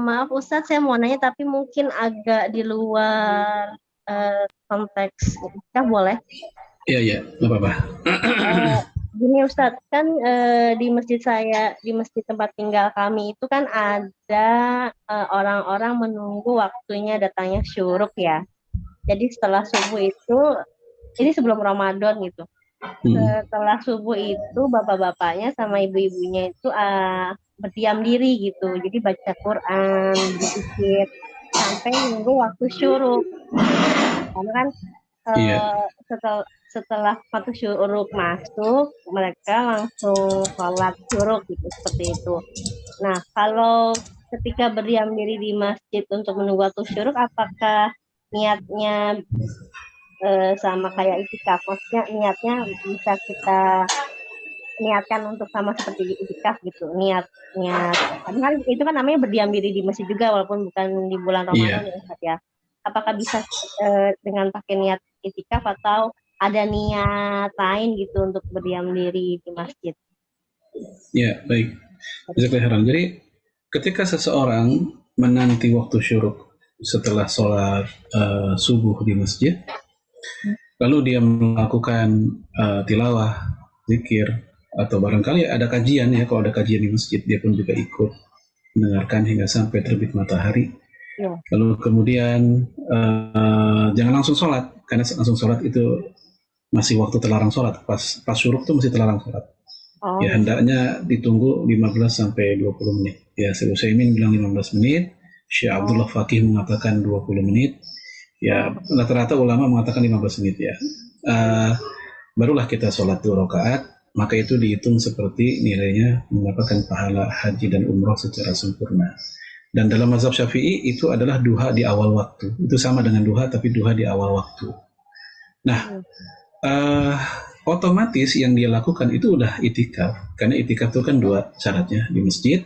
Maaf Ustadz, saya mau nanya tapi mungkin agak di luar konteks. Kah boleh? Iya, nggak apa-apa. Gini Ustadz, kan di masjid saya, di masjid tempat tinggal kami itu kan ada orang-orang menunggu waktunya datangnya syuruk ya. Jadi setelah subuh itu, ini sebelum Ramadan gitu. Setelah subuh itu bapak-bapaknya sama ibu-ibunya itu berdiam diri gitu. Jadi baca Quran, berzikir sampai nunggu waktu syuruk. Karena kan setelah waktu syuruk masuk, mereka langsung sholat syuruk gitu, seperti itu. Nah, kalau ketika berdiam diri di masjid untuk menunggu waktu syuruk, apakah niatnya sama kayak itikaf? Maksudnya niatnya bisa kita niatkan untuk sama seperti itikaf gitu, niat. Karena itu kan namanya berdiam diri di masjid juga walaupun bukan di bulan Ramadan ya Ustaz ya. Apakah bisa dengan pakai niat itikaf atau ada niat lain gitu untuk berdiam diri di masjid? Ya, baik. Jadi ketika seseorang menanti waktu syuruk setelah sholat subuh di masjid, lalu dia melakukan tilawah, zikir, atau barangkali ada kajian ya, kalau ada kajian di masjid dia pun juga ikut mendengarkan hingga sampai terbit matahari. Lalu kemudian jangan langsung sholat, karena langsung sholat itu masih waktu terlarang sholat, pas syuruk itu masih terlarang sholat. Ya hendaknya ditunggu 15 sampai 20 menit. Ya Syekh Utsaimin bilang 15 menit, Syekh Abdullah Fakih mengatakan 20 menit. Ya rata-rata ulama mengatakan 15 menit ya. Barulah kita sholat 2 rakaat, maka itu dihitung seperti nilainya mendapatkan pahala haji dan umroh secara sempurna. Dan dalam mazhab Syafi'i itu adalah duha di awal waktu. Itu sama dengan duha tapi duha di awal waktu. Nah, otomatis yang dia lakukan itu udah itikaf. Karena itikaf itu kan 2 syaratnya di masjid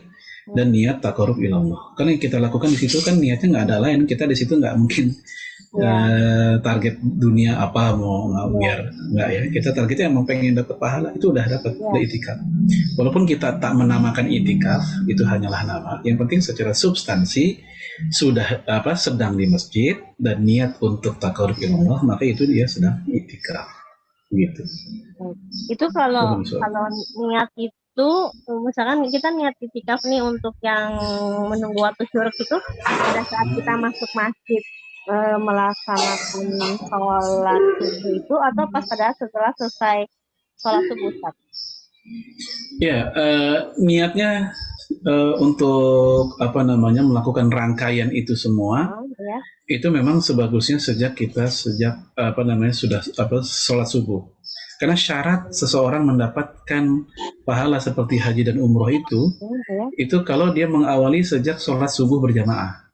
dan niat taqarrub ilallah. Karena yang kita lakukan di situ kan niatnya nggak ada lain. Kita di situ nggak mungkin target dunia apa mau biar nggak ya. Kita targetnya emang pengen dapat pahala, itu udah dapat itikaf. Walaupun kita tak menamakan itikaf, itu hanyalah nama. Yang penting secara substansi sudah sedang di masjid dan niat untuk taqarrub ilallah, maka itu dia sedang itikaf. Gitu. Itu kalau niat itu misalkan kita niat itikaf nih untuk yang menunggu waktu syuruk itu pada saat kita masuk masjid melaksanakan sholat subuh itu atau pas pada setelah selesai sholat subuh Ustaz? Ya, niatnya untuk melakukan rangkaian itu semua itu memang sebagusnya sejak sudah sholat subuh. Karena syarat seseorang mendapatkan pahala seperti haji dan umroh itu kalau dia mengawali sejak sholat subuh berjamaah.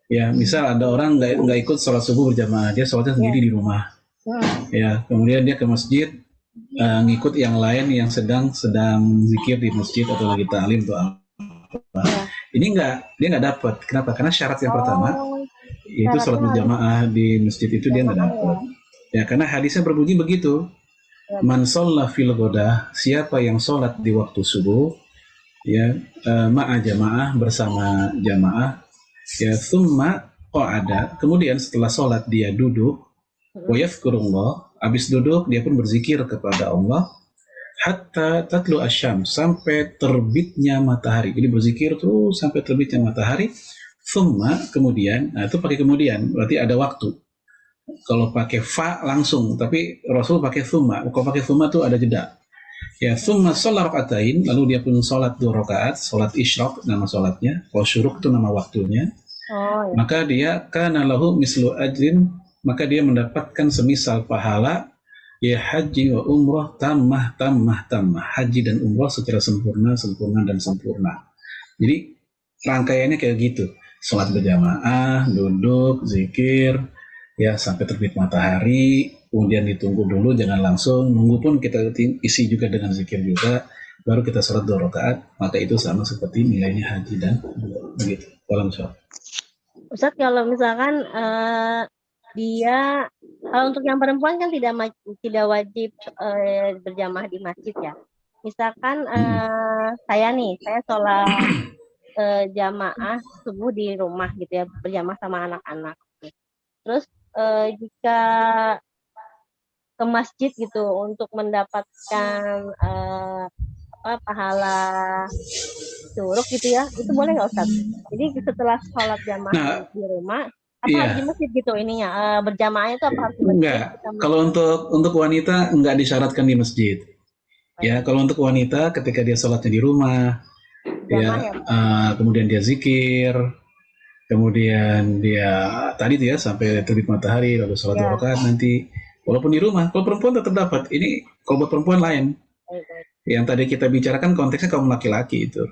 Ya, misal ada orang nggak ikut sholat subuh berjamaah, dia sholatnya sendiri di rumah. Ya, kemudian dia ke masjid ngikut yang lain yang sedang zikir di masjid atau lagi ta'lim atau apa. Ini dia nggak dapat. Kenapa? Karena syarat yang pertama itu sholat berjamaah di masjid itu dia nggak dapat. Ya, karena hadisnya berbunyi begitu. Man shalla fil ghadah, siapa yang sholat di waktu subuh, ya ma'a jamaah bersama jamaah, Ya, thumma qa'ada. Kemudian setelah sholat dia duduk, wa yadhkurullah. Habis duduk dia pun berzikir kepada Allah hatta tatlu asyam, sampai terbitnya matahari. Jadi berzikir tuh sampai terbitnya matahari. Thumma, kemudian, nah itu pakai kemudian, berarti ada waktu. Kalau pakai fa langsung, tapi Rasul pakai thumma. Kalau pakai thumma tuh ada jeda. Ya, thumma sholat rakaatain, lalu dia pun sholat 2 rakaat, sholat isyraq nama sholatnya, kalau syuruk itu nama waktunya. Oh, ya. Maka dia kana lahu mislu ajrin, maka dia mendapatkan semisal pahala ya haji wa umrah tamah. Haji dan umrah secara sempurna dan sempurna. Jadi rangkaiannya kayak gitu. Sholat berjamaah, duduk, zikir, ya sampai terbit matahari, kemudian ditunggu dulu, jangan langsung, nunggu pun kita isi juga dengan zikir juga, baru kita sholat 2 rakaat, maka itu sama seperti nilainya haji dan umrah. Begitu. Tolong jawab. Ustaz, kalau misalkan dia, kalau untuk yang perempuan kan tidak wajib berjamaah di masjid ya. Misalkan saya sholat jamaah subuh di rumah gitu ya, berjamaah sama anak-anak. Terus jika ke masjid gitu untuk mendapatkan pahala syuruk gitu ya, itu boleh nggak Ustaz? Jadi setelah sholat jamaah di rumah, apa harus di masjid gitu ininya, berjamaahnya itu apa harus di masjid? Enggak, kalau untuk wanita enggak disyaratkan di masjid. Ya, kalau untuk wanita ketika dia sholatnya di rumah, kemudian dia zikir, kemudian dia tadi tuh ya sampai terbit matahari lalu sholat 2 rakaat nanti, walaupun di rumah. Kalau perempuan tetap dapat. Ini kalau buat perempuan lain. Yang tadi kita bicarakan konteksnya kaum laki-laki itu.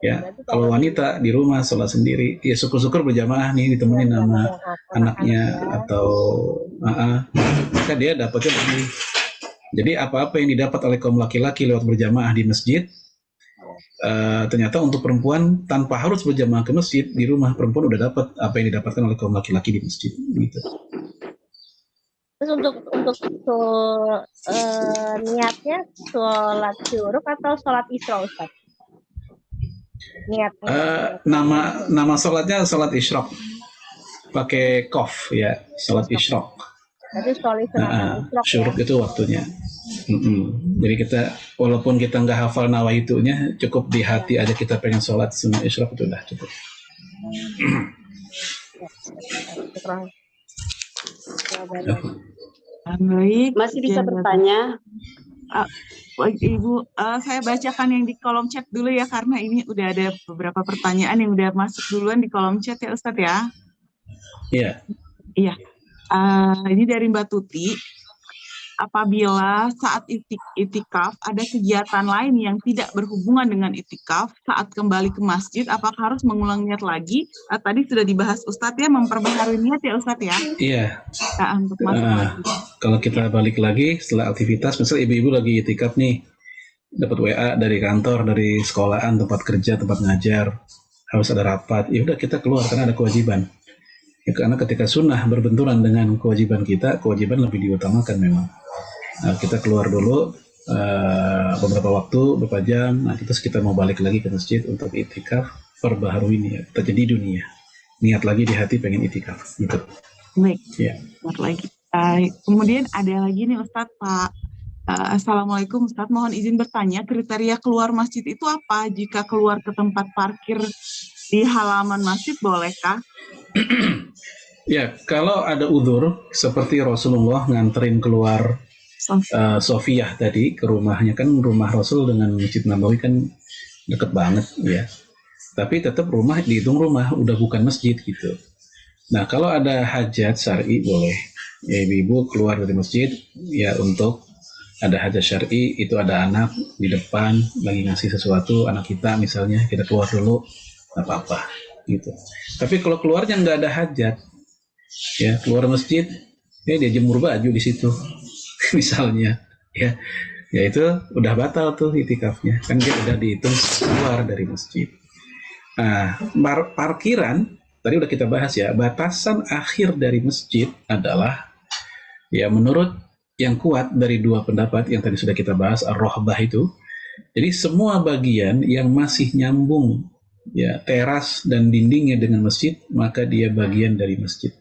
Ya, kalau wanita di rumah sholat sendiri, ya syukur-syukur berjamaah nih ditemenin sama anaknya atau maka dia dapatnya lebih. Jadi apa-apa yang didapat oleh kaum laki-laki lewat berjamaah di masjid, ternyata untuk perempuan tanpa harus berjamaah ke masjid, di rumah perempuan udah dapat apa yang didapatkan oleh kaum laki-laki di masjid gitu. Terus untuk niatnya sholat syuruk atau sholat isra Ustaz? Niatnya nama sholatnya sholat isyraq, pakai qaf ya, sholat isyraq. Jadi sholat isyraq syuruk ya? Itu waktunya. Jadi kita walaupun kita nggak hafal nawaitunya, cukup di hati aja kita pengen sholat sunnah isyraq itu udah cukup. Baik. Masih bisa bertanya? Ibu, saya bacakan yang di kolom chat dulu ya, karena ini udah ada beberapa pertanyaan yang udah masuk duluan di kolom chat ya Ustadz ya. Iya. Iya. Ini dari Mbak Tuti. Apabila saat itikaf ada kegiatan lain yang tidak berhubungan dengan itikaf, saat kembali ke masjid, apakah harus mengulang niat lagi? Tadi sudah dibahas Ustadz ya, memperbaharui niat ya Ustadz ya? Iya. Untuk masuk lagi. Kalau kita balik lagi setelah aktivitas, misalnya ibu-ibu lagi itikaf nih, dapat WA dari kantor, dari sekolahan, tempat kerja, tempat ngajar, harus ada rapat, ya udah kita keluar karena ada kewajiban. Ya, karena ketika sunnah berbenturan dengan kewajiban kita, kewajiban lebih diutamakan memang. Nah, kita keluar dulu beberapa waktu, beberapa jam, nah kita mau balik lagi ke masjid untuk itikaf, perbaharui niat, terjadi dunia. Niat lagi di hati pengen itikaf, gitu. Baik, ya. Niat lagi. Kemudian ada lagi nih Ustadz, Pak. Assalamualaikum Ustadz, mohon izin bertanya, kriteria keluar masjid itu apa? Jika keluar ke tempat parkir di halaman masjid, bolehkah? Ya, kalau ada udzur, seperti Rasulullah nganterin keluar Sofiyah tadi ke rumahnya, kan rumah Rasul dengan Masjid Nabawi kan deket banget ya. Tapi tetap rumah dihitung rumah, udah bukan masjid gitu. Nah, kalau ada hajat syar'i boleh. Ya, ibu-ibu keluar dari masjid ya untuk ada hajat syar'i, itu ada anak di depan lagi ngasih sesuatu, anak kita misalnya, kita keluar dulu, nggak apa-apa gitu. Tapi kalau keluarnya nggak ada hajat, ya keluar masjid, ya dia jemur baju di situ. Misalnya ya itu udah batal tuh itikafnya, kan dia udah dihitung keluar dari masjid. Nah, parkiran tadi udah kita bahas ya, batasan akhir dari masjid adalah ya menurut yang kuat dari dua pendapat yang tadi sudah kita bahas, ar-rohbah itu. Jadi semua bagian yang masih nyambung ya teras dan dindingnya dengan masjid, maka dia bagian dari masjid.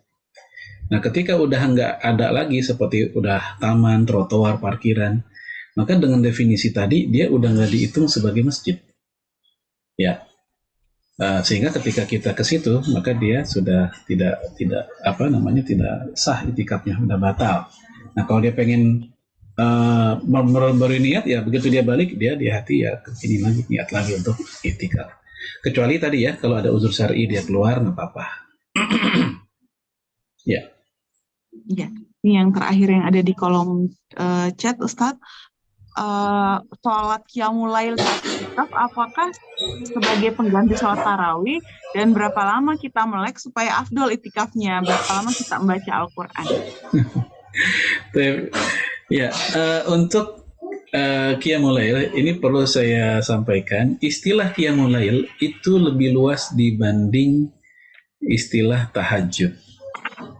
Nah, ketika udah nggak ada lagi seperti udah taman, trotoar, parkiran, maka dengan definisi tadi dia udah nggak dihitung sebagai masjid. Ya, sehingga ketika kita ke situ, maka dia sudah tidak tidak sah itikafnya, sudah batal. Nah, kalau dia pengen baru niat, ya begitu dia balik, dia di hati ya ini lagi niat lagi untuk itikaf. Kecuali tadi ya, kalau ada uzur syar'i dia keluar nggak apa-apa. Ya. Ya, ini yang terakhir yang ada di kolom chat, Ustadz. Sholat qiyamul lail saat itikaf apakah sebagai pengganti sholat tarawih, dan berapa lama kita melek supaya afdol itikafnya, berapa lama kita membaca Al-Quran? Ya, untuk qiyamul lail ini perlu saya sampaikan, istilah qiyamul lail itu lebih luas dibanding istilah tahajud.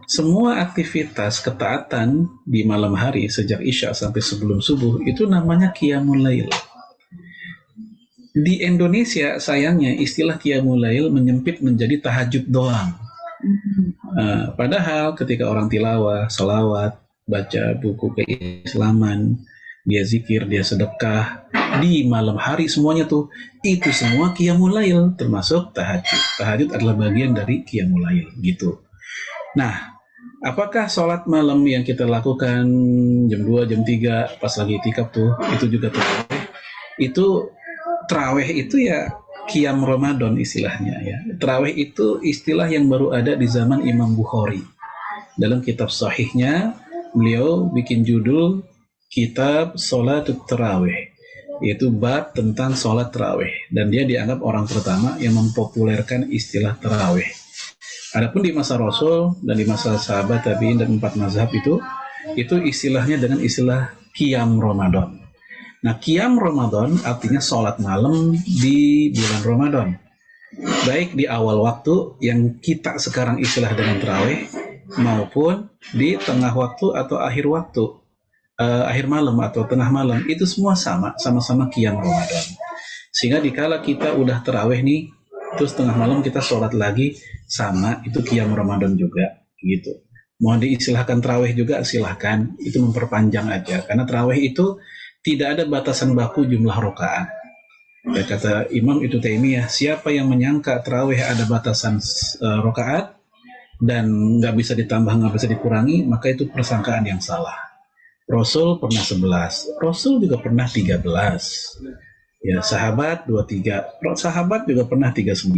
Semua aktivitas ketaatan di malam hari sejak Isya sampai sebelum subuh itu namanya qiyamul lail. Di Indonesia sayangnya istilah qiyamul lail menyempit menjadi tahajud doang. Padahal ketika orang tilawah, salawat, baca buku keislaman, dia zikir, dia sedekah di malam hari, semuanya tuh itu semua qiyamul lail, termasuk tahajud. Tahajud adalah bagian dari qiyamul lail gitu. Nah, apakah sholat malam yang kita lakukan jam 2, jam 3 pas lagi itikaf tuh, itu juga tarawih? Itu tarawih itu ya qiyam Ramadan istilahnya ya. Tarawih itu istilah yang baru ada di zaman Imam Bukhari. Dalam kitab sahihnya, beliau bikin judul Kitab Sholatut Tarawih, yaitu bab tentang sholat tarawih. Dan dia dianggap orang pertama yang mempopulerkan istilah tarawih. Adapun di masa Rasul dan di masa sahabat tabi'in dan 4 mazhab itu istilahnya dengan istilah qiyam Ramadan. Nah, qiyam Ramadan artinya sholat malam di bulan Ramadan, baik di awal waktu yang kita sekarang istilah dengan tarawih, maupun di tengah waktu atau akhir waktu, akhir malam atau tengah malam, itu semua sama-sama qiyam Ramadan. Sehingga dikala kita udah tarawih nih, terus tengah malam kita sholat lagi, sama, itu qiyam Ramadan juga gitu. Mau diistilahkan tarawih juga silahkan, itu memperpanjang aja, karena tarawih itu tidak ada batasan baku jumlah rakaat. Ya, kata Imam Ibnu Taimiyah, siapa yang menyangka tarawih ada batasan rakaat dan nggak bisa ditambah, nggak bisa dikurangi, maka itu persangkaan yang salah. Rasul pernah 11, Rasul juga pernah 13. Ya, sahabat 23, sahabat juga pernah 39.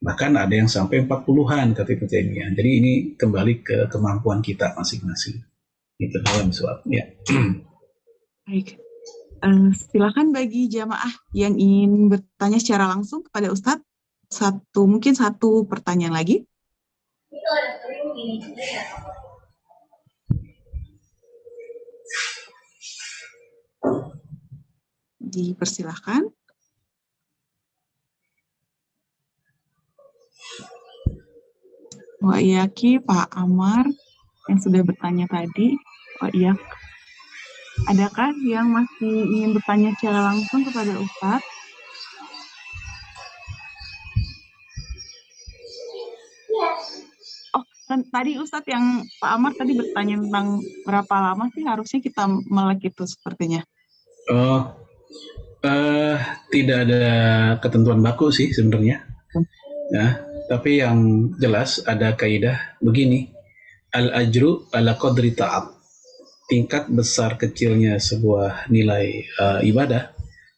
Bahkan ada yang sampai 40-an kata Ibnu Taimiyah. Jadi ini kembali ke kemampuan kita masing-masing. Itu dalam suap. Ya. Baik. Silakan bagi jamaah yang ingin bertanya secara langsung kepada Ustadz, mungkin satu pertanyaan lagi. Dipersilahkan. Wa iyaki Pak Amar yang sudah bertanya tadi. Wa iyak. Adakah yang masih ingin bertanya secara langsung kepada Ustadz? Oh, kan tadi Ustadz yang Pak Amar tadi bertanya tentang berapa lama sih harusnya kita melek itu sepertinya. Oh, tidak ada ketentuan baku sih sebenarnya. Ya, tapi yang jelas ada kaidah begini, al-ajru ala qadri ta'ab. Tingkat besar kecilnya sebuah nilai ibadah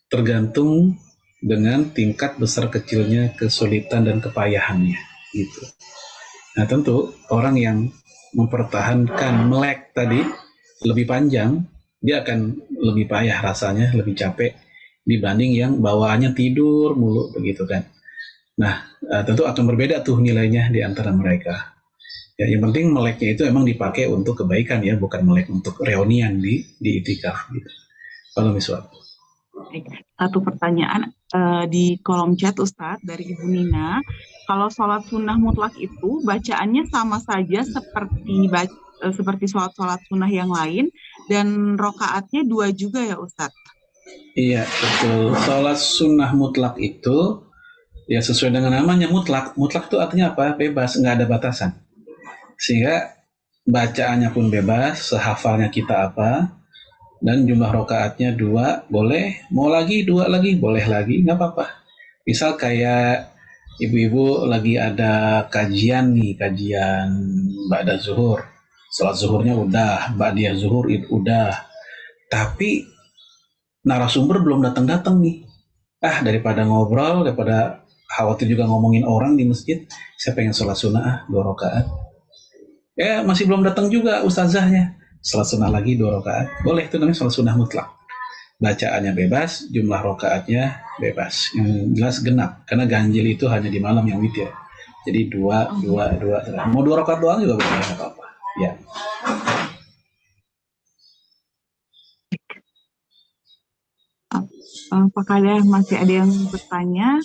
tergantung dengan tingkat besar kecilnya kesulitan dan kepayahannya gitu. Nah, tentu orang yang mempertahankan melek tadi lebih panjang, dia akan lebih payah rasanya, lebih capek dibanding yang bawaannya tidur mulu begitu kan. Nah, tentu akan berbeda tuh nilainya di antara mereka. Ya, yang penting meleknya itu emang dipakai untuk kebaikan ya, bukan melek untuk reunian di itikaf gitu. Kalau misal. Satu pertanyaan di kolom chat Ustadz dari Ibu Nina, kalau sholat sunnah mutlak itu bacaannya sama saja seperti sholat sunnah yang lain dan rokaatnya 2 juga ya Ustadz? Iya betul. Sholat sunnah mutlak itu Ya sesuai dengan namanya mutlak. Mutlak itu artinya apa? Bebas, nggak ada batasan. Sehingga bacaannya pun bebas, sehafalnya kita apa, dan jumlah rokaatnya 2 boleh, mau lagi 2 lagi boleh lagi, nggak apa-apa. Misal kayak ibu-ibu lagi ada kajian nih, kajian ba'da zuhur, salat zuhurnya udah, ba'diyah zuhur itu udah, tapi narasumber belum datang-datang nih. Daripada ngobrol, daripada khawatir juga ngomongin orang di masjid, saya pengen sholat sunnah 2 rakaat. Masih belum datang juga ustazahnya, sholat sunnah lagi 2 rakaat. Boleh, itu namanya sholat sunnah mutlak. Bacaannya bebas, jumlah rakaatnya bebas. Yang jelas genap, karena ganjil itu hanya di malam yang witir. Jadi 2. Mau 2 rakaat doang juga boleh, nggak apa-apa. Ya. Apakah masih ada yang bertanya?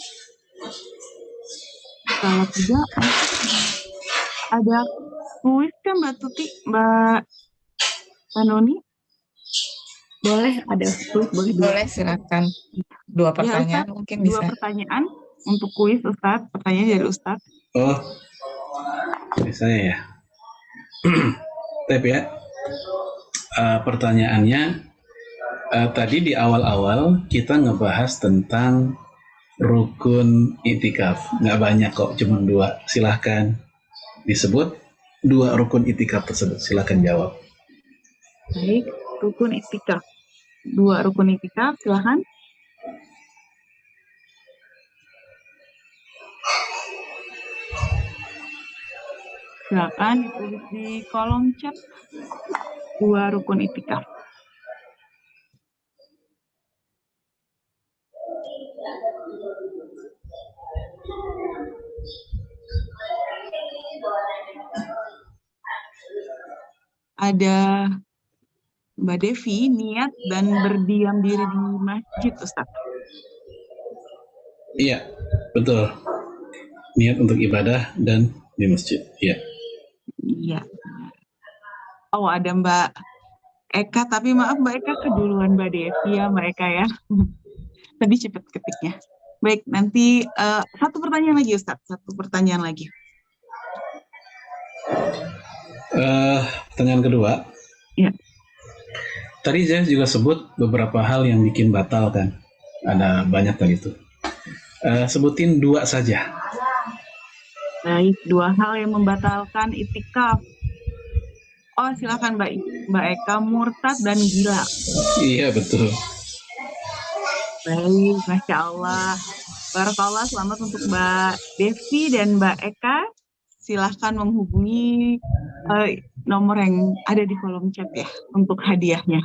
Kalau tidak, ada kuis kan Mbak Tuti, Mbak Noni? Boleh ada kuis, boleh silakan. 2 pertanyaan Ustaz, mungkin bisa. 2 pertanyaan untuk kuis Ustaz, pertanyaan dari Ustaz. Saya ya. Tapi ya, pertanyaannya tadi di awal-awal kita ngebahas tentang rukun itikaf. Nggak banyak kok, cuma 2. Silahkan disebut 2 rukun itikaf tersebut. Silahkan jawab. Baik, rukun itikaf. 2 rukun itikaf, silahkan. Silakan ditulis di kolom chat 2 rukun itikaf. Ada Mbak Devi, niat dan berdiam diri di masjid, Ustaz. Iya, betul. Niat untuk ibadah dan di masjid. Iya. Ada Mbak Eka, tapi maaf Mbak Eka keduluan Mbak Devi ya Mbak Eka ya. Tadi cepet ketiknya. Baik, nanti 1 pertanyaan lagi Ustaz, 1 pertanyaan lagi. Pertanyaan kedua. Ya. Tadi saya juga sebut beberapa hal yang bikin batal kan. Ada banyak tadi itu. Sebutin 2 saja. Baik, 2 hal yang membatalkan itikaf. Silakan Mbak Eka, murtad dan gila. Iya, betul. Baik, Masya Allah. Barakallah, selamat untuk Mbak Devi dan Mbak Eka. Silahkan menghubungi nomor yang ada di kolom chat ya, untuk hadiahnya.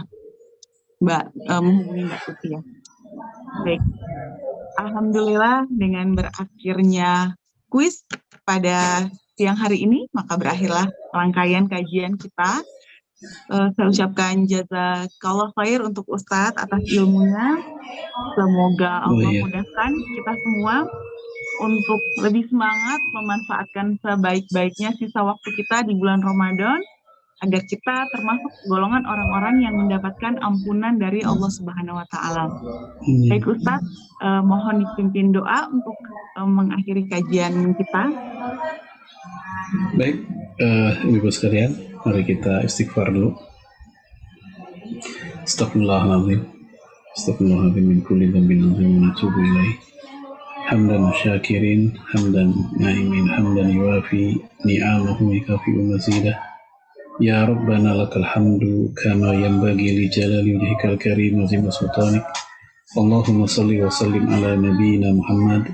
Menghubungi Mbak Tuti ya. Baik. Alhamdulillah, dengan berakhirnya kuis pada siang hari ini, maka berakhirlah rangkaian kajian kita. Saya ucapkan jazakallah khair untuk Ustadz atas ilmunya. Semoga Allah mudahkan kita semua untuk lebih semangat memanfaatkan sebaik-baiknya sisa waktu kita di bulan Ramadan, agar kita termasuk golongan orang-orang yang mendapatkan ampunan dari Allah Subhanahu wa Ta'ala. Baik Ustadz, mohon dipimpin doa untuk mengakhiri kajian kita. Baik, Ibu sekalian, mari kita istighfar dulu. Astagfirullahaladzim. Astagfirullahaladzim min kulli dhanbin wa natubu ilaih. Hamdan syakirin, hamdan na'imin, hamdan yuafi ni'amahu yakafi'u mazidah. Ya Rabbana lakal hamdu kama yanbaghi li jalali wajhikal karim wa zimma sultanik. Allahumma salli wa sallim ala nabiyyina Muhammad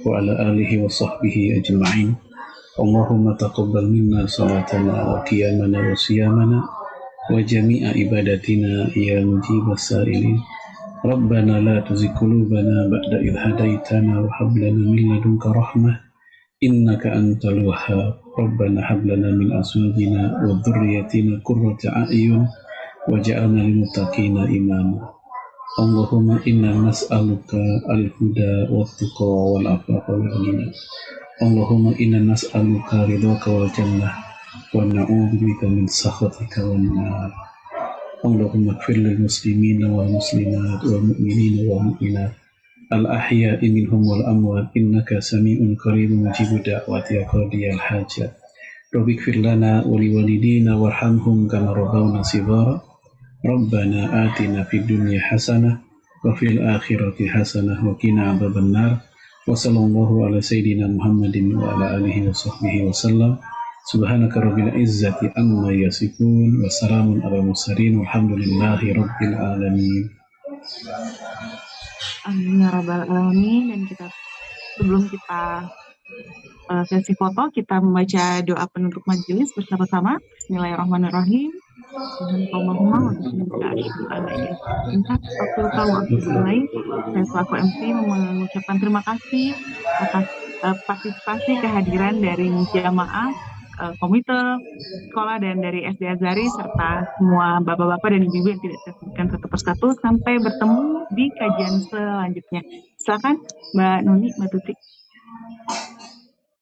wa ala alihi wa sahbihi ajma'in. Allahumma taqabbal minna salatana wa qiyamana wa siyamana wa jami'a ibadatina ya mujibas sa'ilin. Rabbana la tuzigh qulubana ba'da idh hadaitana wa hab lana min ladunka rahmah innaka antal wahhab. Rabbana hab lana min azwajina wa dhurriyyatina qurrata a'yun waj'alna lil muttaqina imama. Allahumma inna nas'aluka al-huda wat-tuqa wal afafa wal ghina. Allahumma inna nas'aluka ridhaka wal jannah wa na'udzubika min sakhatika wan nar. Allahumma ighfir lil muslimina wal muslimat wal mu'minina wal mu'minat الأحياء منهم والأموات إنك سميع قريب مجيب الدعوات يا قاضي الحاجات رب اغفر لنا ولوالدينا وارحمهم كما ربونا صغارا ربنا آتنا في الدنيا حسنة وفي الآخرة حسنة وقنا عذاب النار وصلى الله على سيدنا محمد وعلى آله وصحبه وسلم سبحانك رب العزة عما يصفون وسلام على المرسلين والحمد لله رب العالمين. Amin ya rabbal alamin. Dan kita sebelum kita sesi foto, kita membaca doa penutup majelis bersama-sama. Bismillahirrahmanirrahim. Subhanallahumma wa bihamdika asyhadu an la ilaha illa anta astaghfiruka wa atubu ilaik. Saya selaku MC mengucapkan terima kasih atas partisipasi kehadiran dari jamaah komite sekolah dan dari SD Azhari serta semua bapak-bapak dan ibu-ibu yang tidak disebutkan satu persatu. Sampai bertemu di kajian selanjutnya. Silakan Mbak Nuni, Mbak Tuti.